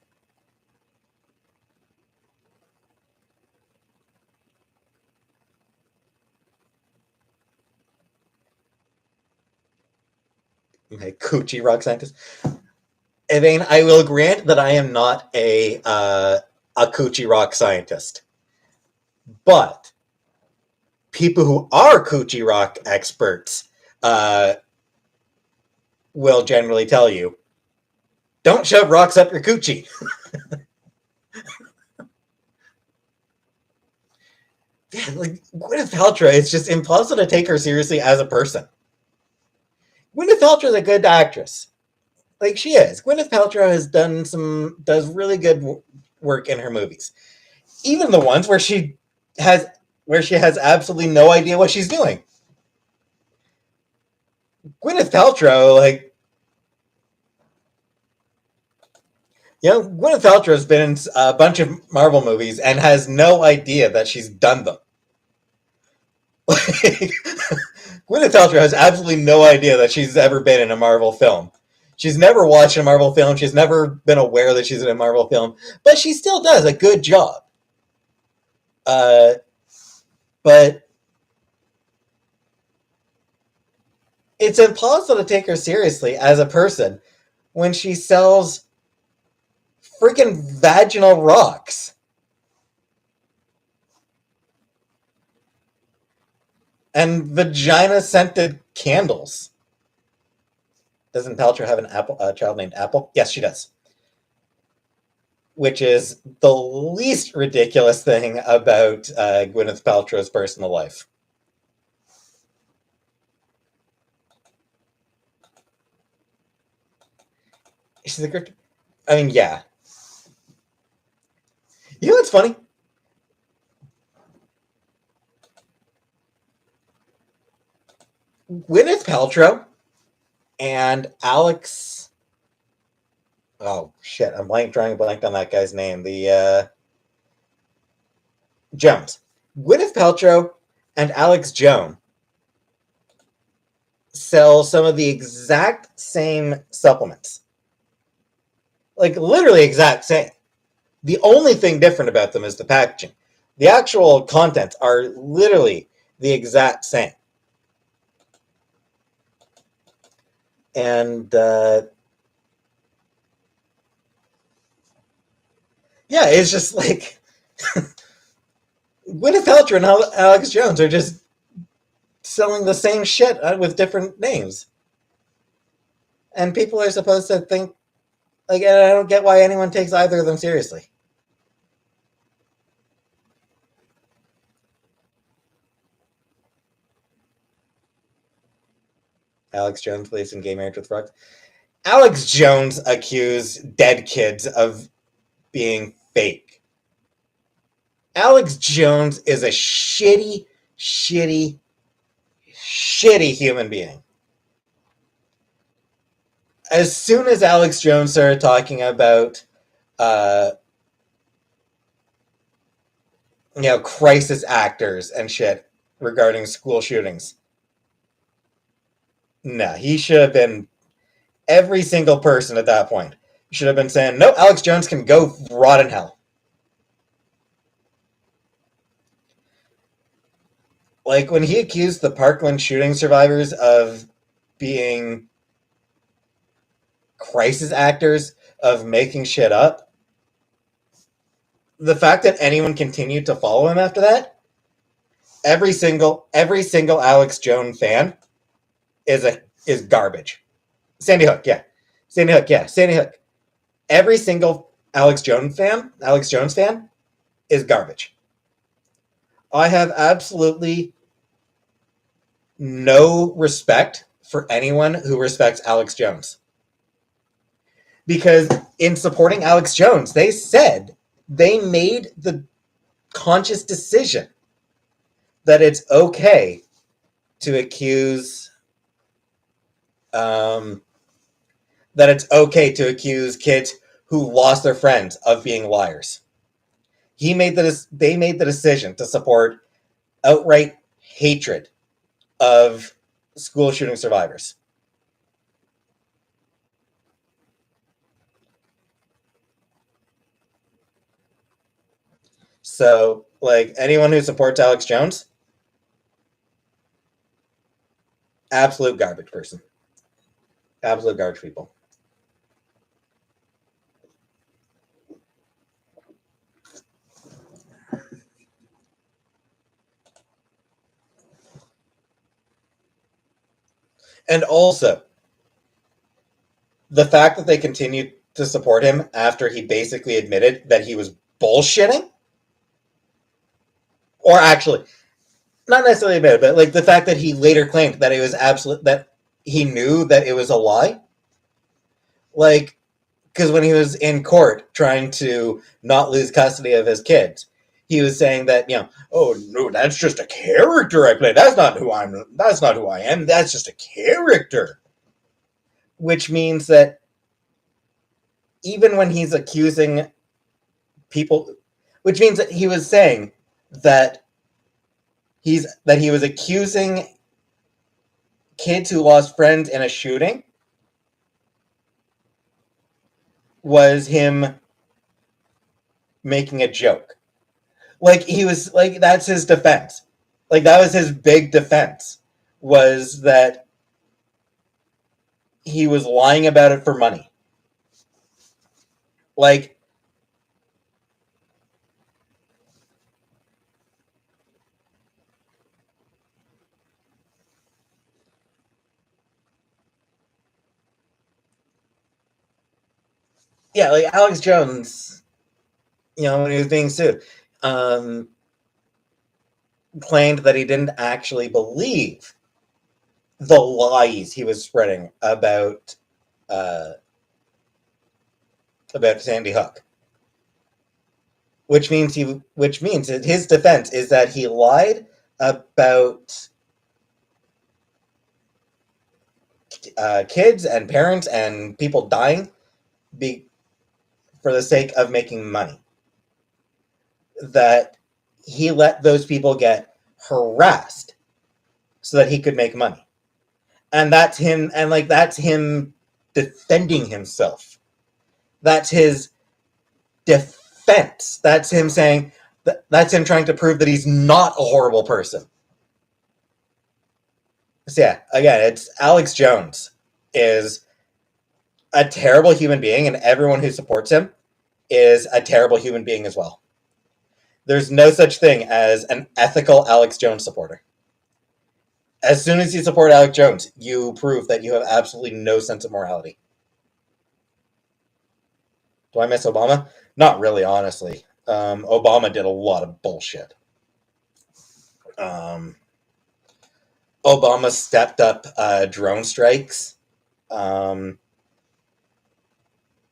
Okay, coochie rock scientist. Evane, I will grant that I am not a coochie rock scientist, but people who are coochie rock experts will generally tell you, don't shove rocks up your coochie. Yeah, like Gwyneth Paltrow, it's just impossible to take her seriously as a person. Gwyneth Paltrow is a good actress. Like, she is. Gwyneth Paltrow has does really good work in her movies. Even the ones where she has absolutely no idea what she's doing. Gwyneth Paltrow, Gwyneth Paltrow has been in a bunch of Marvel movies and has no idea that she's done them. Gwyneth Paltrow has absolutely no idea that she's ever been in a Marvel film. She's never watched a Marvel film. She's never been aware that she's in a Marvel film, but she still does a good job. But it's impossible to take her seriously as a person when she sells freaking vaginal rocks. And vagina-scented candles. Doesn't Paltrow have a child named Apple? Yes, she does. Which is the least ridiculous thing about Gwyneth Paltrow's personal life. She's a great. I mean, yeah. You know what's funny? Gwyneth Paltrow and Alex. Oh shit! I'm drawing a blank on that guy's name. The Jones. Gwyneth Paltrow and Alex Jones sell some of the exact same supplements. Like, literally exact same. The only thing different about them is the packaging. The actual contents are literally the exact same. And yeah, it's just like Gwyneth Paltrow and Alex Jones are just selling the same shit with different names. And people are supposed to think Like, and I don't get why anyone takes either of them seriously. Alex Jones plays in Gay Marriage with Frogs. Alex Jones accused dead kids of being fake. Alex Jones is a shitty, shitty, shitty human being. As soon as Alex Jones started talking about, uh, crisis actors and shit regarding school shootings, nah, he should have been every single person at that point should have been saying, no, Alex Jones can go rot in hell. Like when he accused the Parkland shooting survivors of being crisis actors, of making shit up, the fact that anyone continued to follow him after that, every single Alex Jones fan is garbage. Sandy Hook, yeah. Sandy Hook. Every single Alex Jones fan is garbage. I have absolutely no respect for anyone who respects Alex Jones. Because in supporting Alex Jones, they said they made the conscious decision that it's okay to accuse kids who lost their friends of being liars. They made the decision to support outright hatred of school shooting survivors. So, like, anyone who supports Alex Jones, absolute garbage person. Absolute garbage people. And also, the fact that they continued to support him after he basically admitted that he was bullshitting, or actually, not necessarily admitted, but like the fact that he later claimed that it was that he knew that it was a lie. Like, because when he was in court trying to not lose custody of his kids, he was saying that, oh no, that's just a character I play. That's not who I am. That's just a character. Which means that even when he's accusing people, which means that he was saying that he was accusing kids who lost friends in a shooting was him making a joke. Like, he was like, that's his defense. Like, that was his big defense, was that he was lying about it for money. Like, yeah, like Alex Jones, when he was being sued, claimed that he didn't actually believe the lies he was spreading about Sandy Hook. Which means that his defense is that he lied about kids and parents and people dying for the sake of making money. That he let those people get harassed so that he could make money. And that's him, and like that's him defending himself. That's his defense. That's him saying that's him trying to prove that he's not a horrible person. So yeah, again, it's Alex Jones is a terrible human being, and everyone who supports him is a terrible human being as well. There's no such thing as an ethical Alex Jones supporter. As soon as you support Alex Jones, you prove that you have absolutely no sense of morality. Do I miss Obama? Not really, honestly. Obama did a lot of bullshit. Um, Obama stepped up drone strikes. Um,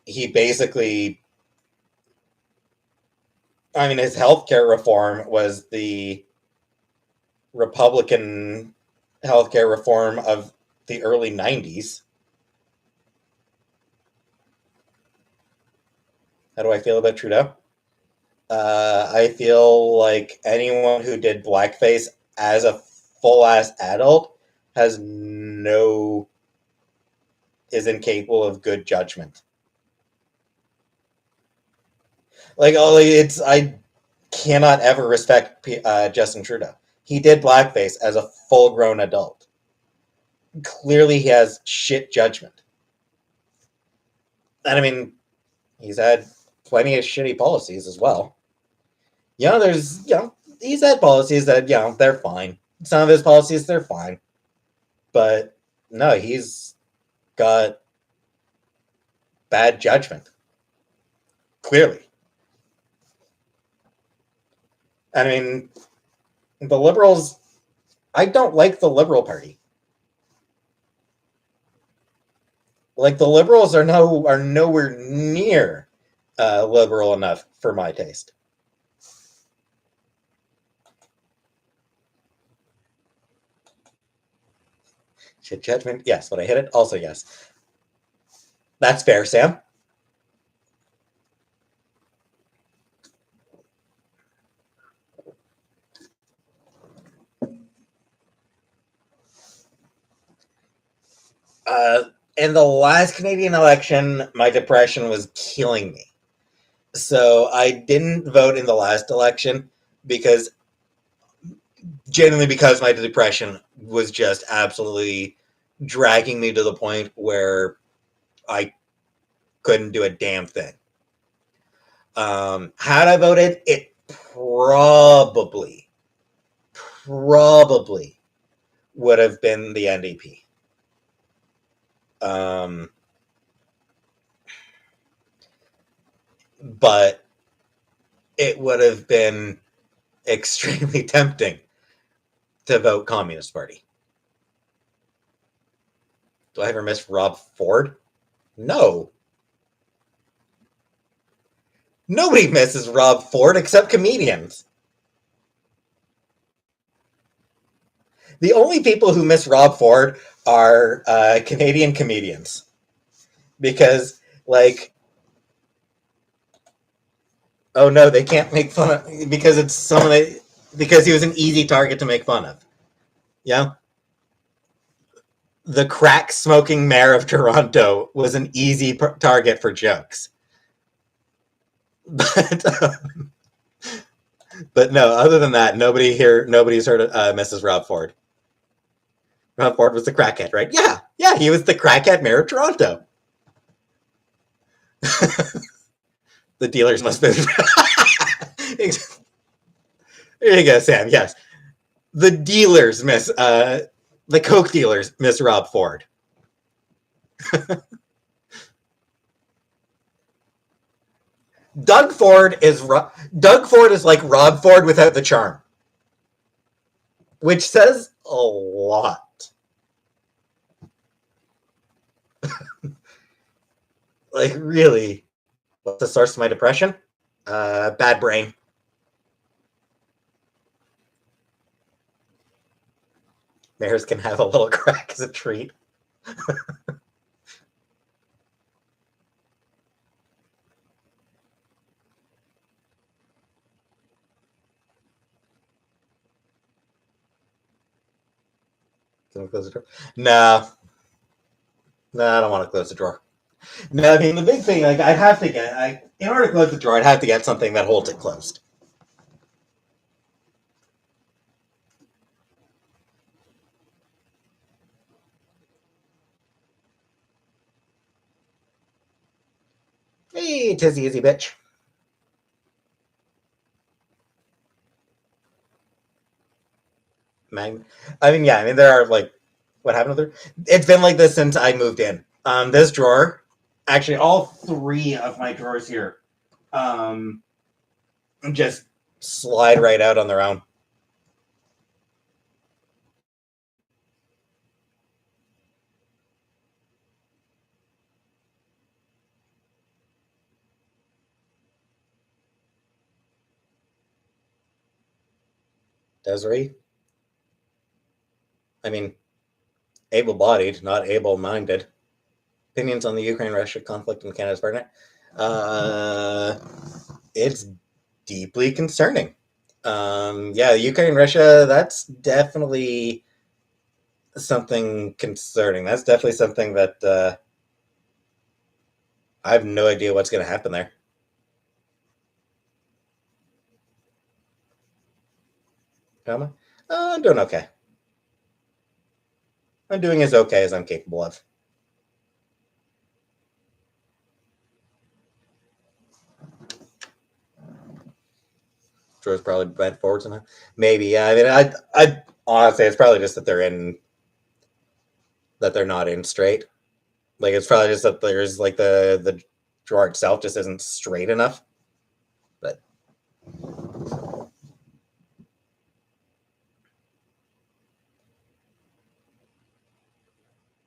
he basically, I mean, his healthcare reform was the Republican healthcare reform of the early 90s. How do I feel about Trudeau? I feel like anyone who did blackface as a full ass adult has no is incapable of good judgment. Like, oh, it's I cannot ever respect Justin Trudeau. He did blackface as a full grown adult. Clearly, he has shit judgment. And I mean, he's had plenty of shitty policies as well. There's, he's had policies that, they're fine. Some of his policies, they're fine. But no, he's got bad judgment. Clearly. I mean, the Liberals, I don't like the Liberal Party. Like, the Liberals are nowhere near liberal enough for my taste. Shit judgment? Yes. Would I hit it? Also, yes. That's fair, Sam. In the last Canadian election, my depression was killing me. So I didn't vote in the last election because my depression was just absolutely dragging me to the point where I couldn't do a damn thing. Had I voted, it probably would have been the NDP. But it would have been extremely tempting to vote Communist Party. Do I ever miss Rob Ford? No. Nobody misses Rob Ford except comedians. The only people who miss Rob Ford are Canadian comedians. Because, like, oh no, they can't make fun of, because it's someone because he was an easy target to make fun of. Yeah? The crack smoking mayor of Toronto was an easy target for jokes. But no, other than that, nobody's heard of Mrs. Rob Ford. Rob Ford was the crackhead, right? Yeah, he was the crackhead mayor of Toronto. The dealers must be. There you go, Sam. Yes, the dealers miss. The coke dealers miss Rob Ford. Doug Ford is like Rob Ford without the charm, which says a lot. Like, really, what's the source of my depression? Bad brain. Mayors can have a little crack as a treat. Can I close the door? No, I don't want to close the drawer. No, I mean, the big thing, like, I'd have to get, in order to close the drawer, I'd have to get something that holds it closed. Hey, tis easy, bitch. I mean, there are, like, what happened to there? It's been like this since I moved in. This drawer Actually, all three of my drawers here just slide right out on their own. Desiree? I mean, able-bodied, not able-minded. Opinions on the Ukraine-Russia conflict and Canada's partner. It's deeply concerning. Yeah, Ukraine-Russia, that's definitely something concerning. That's definitely something that I have no idea what's going to happen there. How am I? I'm doing okay. I'm doing as okay as I'm capable of. Drawers probably bent forward somehow. Maybe, yeah. I mean, I honestly, it's probably just that they're not in straight. Like, it's probably just that there's like the drawer itself just isn't straight enough. But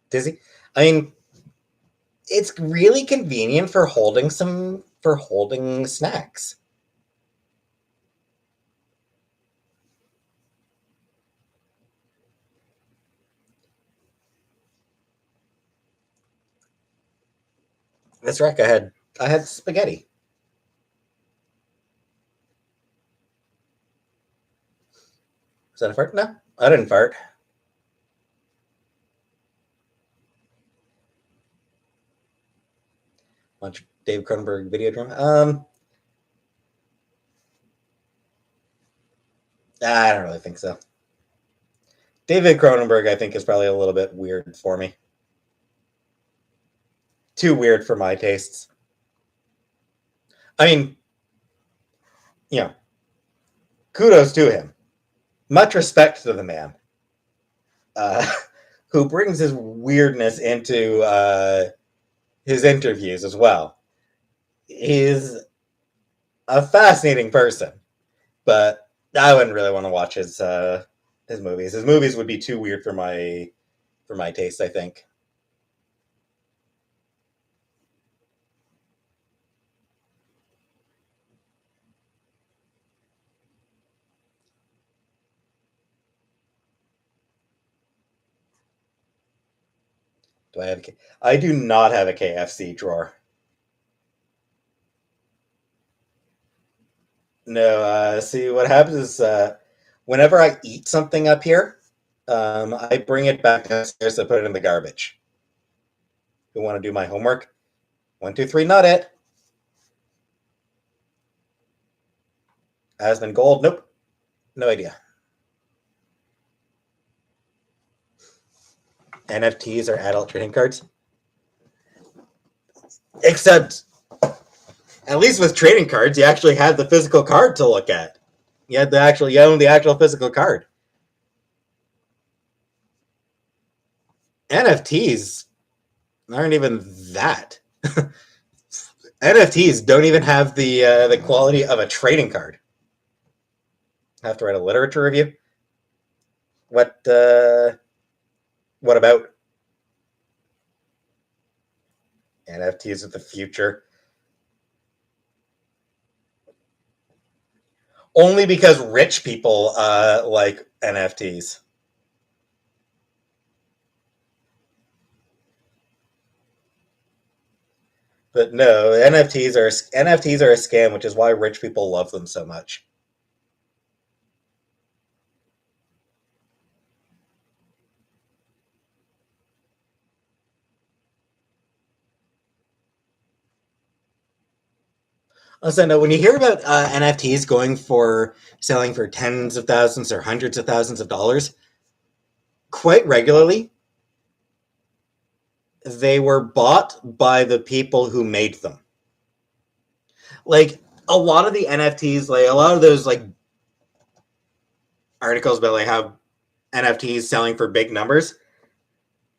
dizzy. I mean, it's really convenient for holding snacks. This rack I had spaghetti. Is that a fart? No, I didn't fart. Watch Dave Cronenberg video drama. I don't really think so. David Cronenberg, I think, is probably a little bit weird for me. Too weird for my tastes. I mean, you know, kudos to him. Much respect to the man, uh, who brings his weirdness into his interviews as well. He's a fascinating person, but I wouldn't really want to watch his movies. His movies would be too weird for my taste, I think. Do I have I do not have a KFC drawer. No, see what happens is whenever I eat something up here, I bring it back downstairs to put it in the garbage. Who want to do my homework? 1, 2, 3, not it. Aspen Gold, nope, no idea. NFTs are adult trading cards. Except, at least with trading cards, you actually had the physical card to look at. You own the actual physical card. NFTs aren't even that. NFTs don't even have the quality of a trading card. I have to write a literature review. What what about NFTs of the future? Only because rich people like NFTs. But no, NFTs are a scam, which is why rich people love them so much. Also, no, when you hear about NFTs selling for tens of thousands or hundreds of thousands of dollars, quite regularly, they were bought by the people who made them. Like a lot of the NFTs, like a lot of those like articles about like how NFTs selling for big numbers,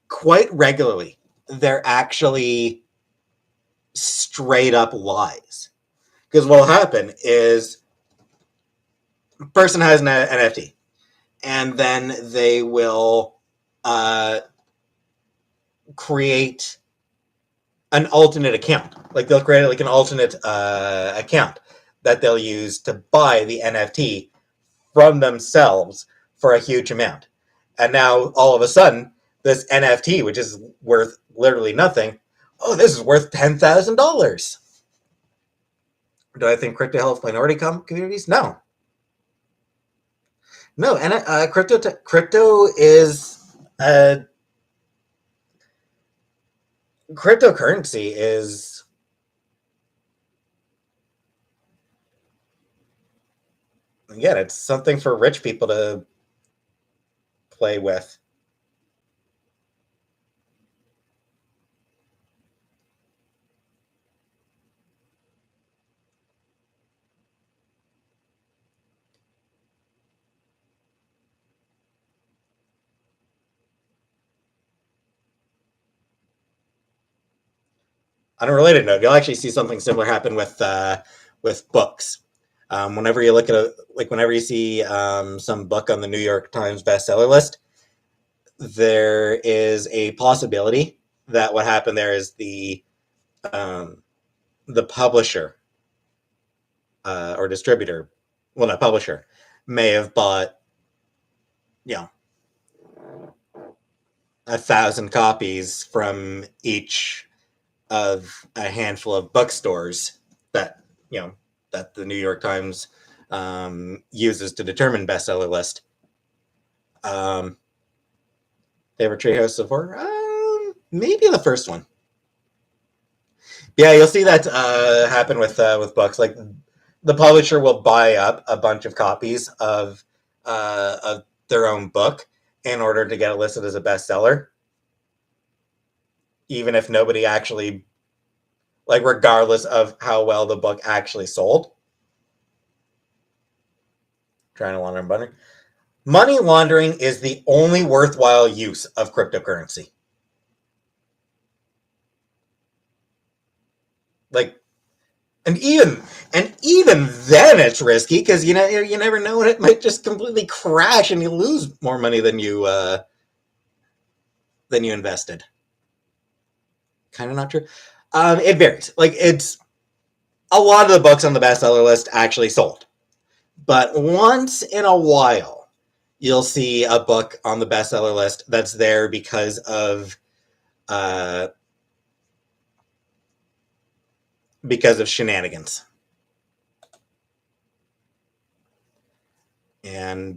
quite regularly, they're actually straight up lies. Because what will happen is a person has an NFT, and then they will create an alternate account. Like they'll create like an alternate account that they'll use to buy the NFT from themselves for a huge amount. And now all of a sudden, this NFT, which is worth literally nothing, oh, this is worth $10,000. Do I think crypto helps minority communities? No, no. And crypto is cryptocurrency is, again, it's something for rich people to play with. On a related note, you'll actually see something similar happen with books. Whenever you look at whenever you see some book on the New York Times bestseller list, there is a possibility that what happened there is um, the publisher or distributor, well, not publisher, may have bought, you know, 1,000 copies from each of a handful of bookstores that, you know, that the New York Times uses to determine bestseller list. Favorite treehouse of horror? Maybe the first one. Yeah, you'll see that happen with books. Like the publisher will buy up a bunch of copies of their own book in order to get it listed as a bestseller, even if nobody actually, like, regardless of how well the book actually sold. Trying to launder money. Money laundering is the only worthwhile use of cryptocurrency. Like, and even then, it's risky because you never know when it might just completely crash and you lose more money than you invested. Kind of not true. It varies. Like it's a lot of the books on the bestseller list actually sold, but once in a while, you'll see a book on the bestseller list that's there uh, because of shenanigans. And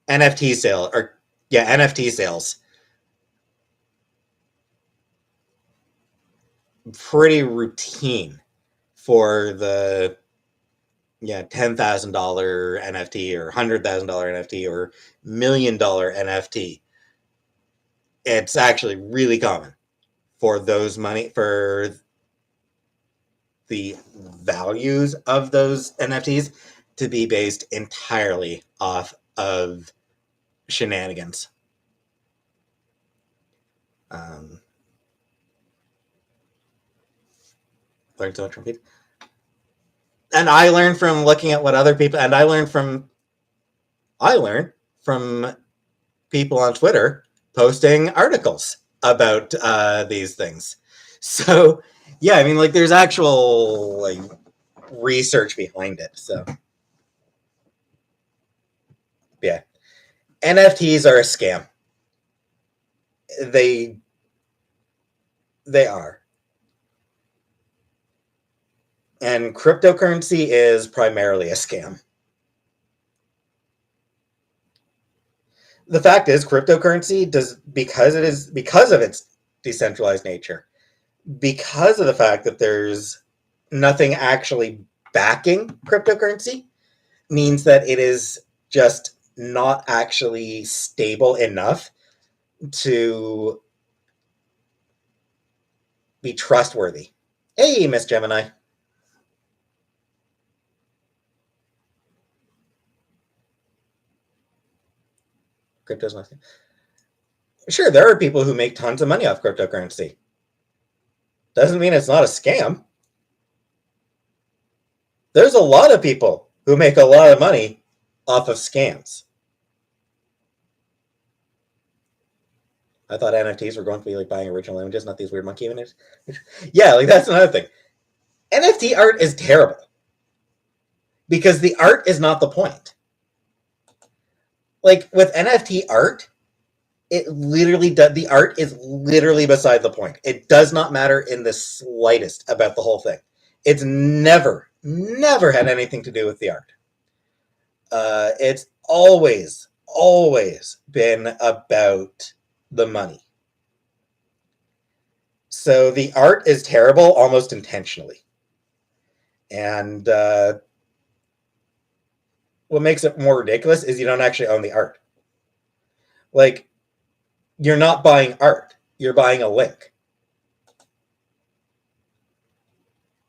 NFT sale or yeah, NFT sales, pretty routine for the $10,000 NFT or $100,000 NFT or $1,000,000 NFT. It's actually really common for the values of those NFTs to be based entirely off of shenanigans. Um, learned so much from people, and I learned from looking at what other people, and I learned from people on Twitter posting articles about these things. So yeah, I mean, like, there's actual like research behind it. So yeah, NFTs are a scam. They they are, and cryptocurrency is primarily a scam. The fact is, cryptocurrency does because of its decentralized nature, because of the fact that there's nothing actually backing cryptocurrency, means that it is just not actually stable enough to be trustworthy. Hey, Miss Gemini. Crypto's nothing. Sure, there are people who make tons of money off cryptocurrency. Doesn't mean it's not a scam. There's a lot of people who make a lot of money off of scams. I thought NFTs were going to be like buying original images, not these weird monkey images. Yeah, like that's another thing. NFT art is terrible because the art is not the point. Like with NFT art, it literally does. The art is literally beside the point. It does not matter in the slightest about the whole thing. It's never had anything to do with the art. It's always been about the money. So the art is terrible almost intentionally. And what makes it more ridiculous is you don't actually own the art. Like, you're not buying art. You're buying a link.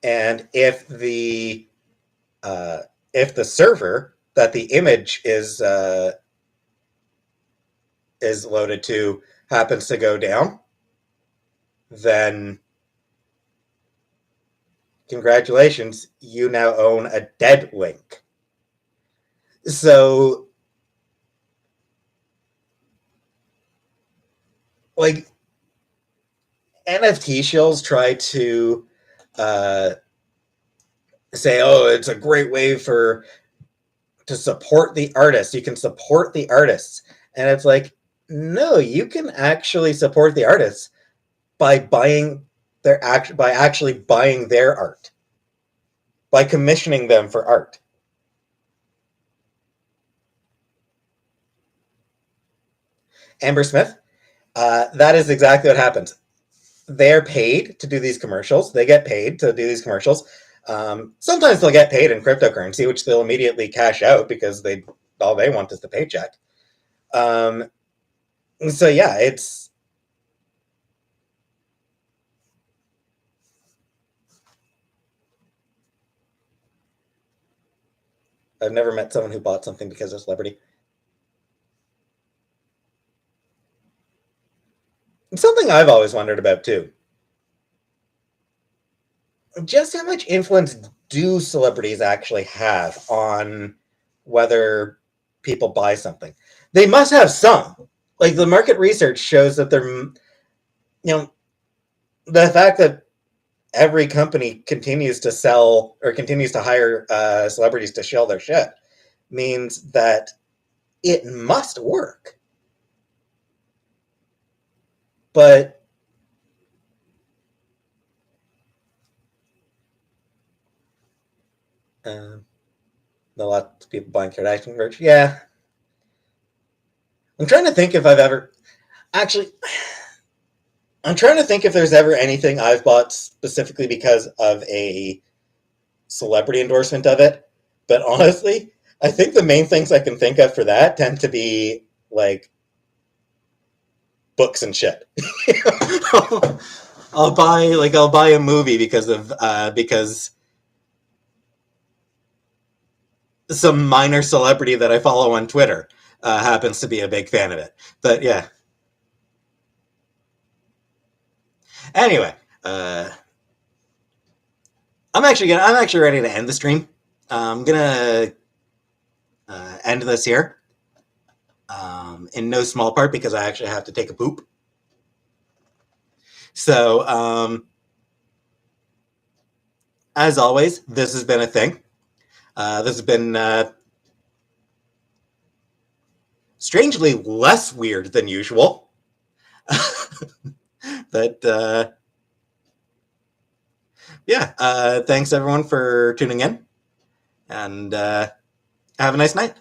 And if the server that the image is loaded to happens to go down, then congratulations, you now own a dead link. So, like, NFT shills try to say, oh, it's a great way to support the artists. You can support the artists. And it's like, no, you can actually support the artists by buying by actually buying their art, by commissioning them for art. Amber Smith, that is exactly what happens. They're paid to do these commercials. They get paid to do these commercials. Sometimes they'll get paid in cryptocurrency, which they'll immediately cash out because all they want is the paycheck. So yeah, it's I've never met someone who bought something because of celebrity. It's something I've always wondered about too. Just how much influence do celebrities actually have on whether people buy something? They must have some. Like the market research shows that the fact that every company continues to sell or continues to hire celebrities to shill their shit means that it must work. But a lot of people buying Kardashian merch. Yeah. I'm trying to think if I've ever actually. I'm trying to think if there's ever anything I've bought specifically because of a celebrity endorsement of it. But honestly, I think the main things I can think of for that tend to be like books and shit. I'll buy a movie because some minor celebrity that I follow on Twitter happens to be a big fan of it. But yeah. Anyway, I'm actually ready to end the stream. I'm gonna end this here. In no small part because I actually have to take a poop. So, as always, this has been a thing. This has been strangely less weird than usual. But yeah, thanks everyone for tuning in, and have a nice night.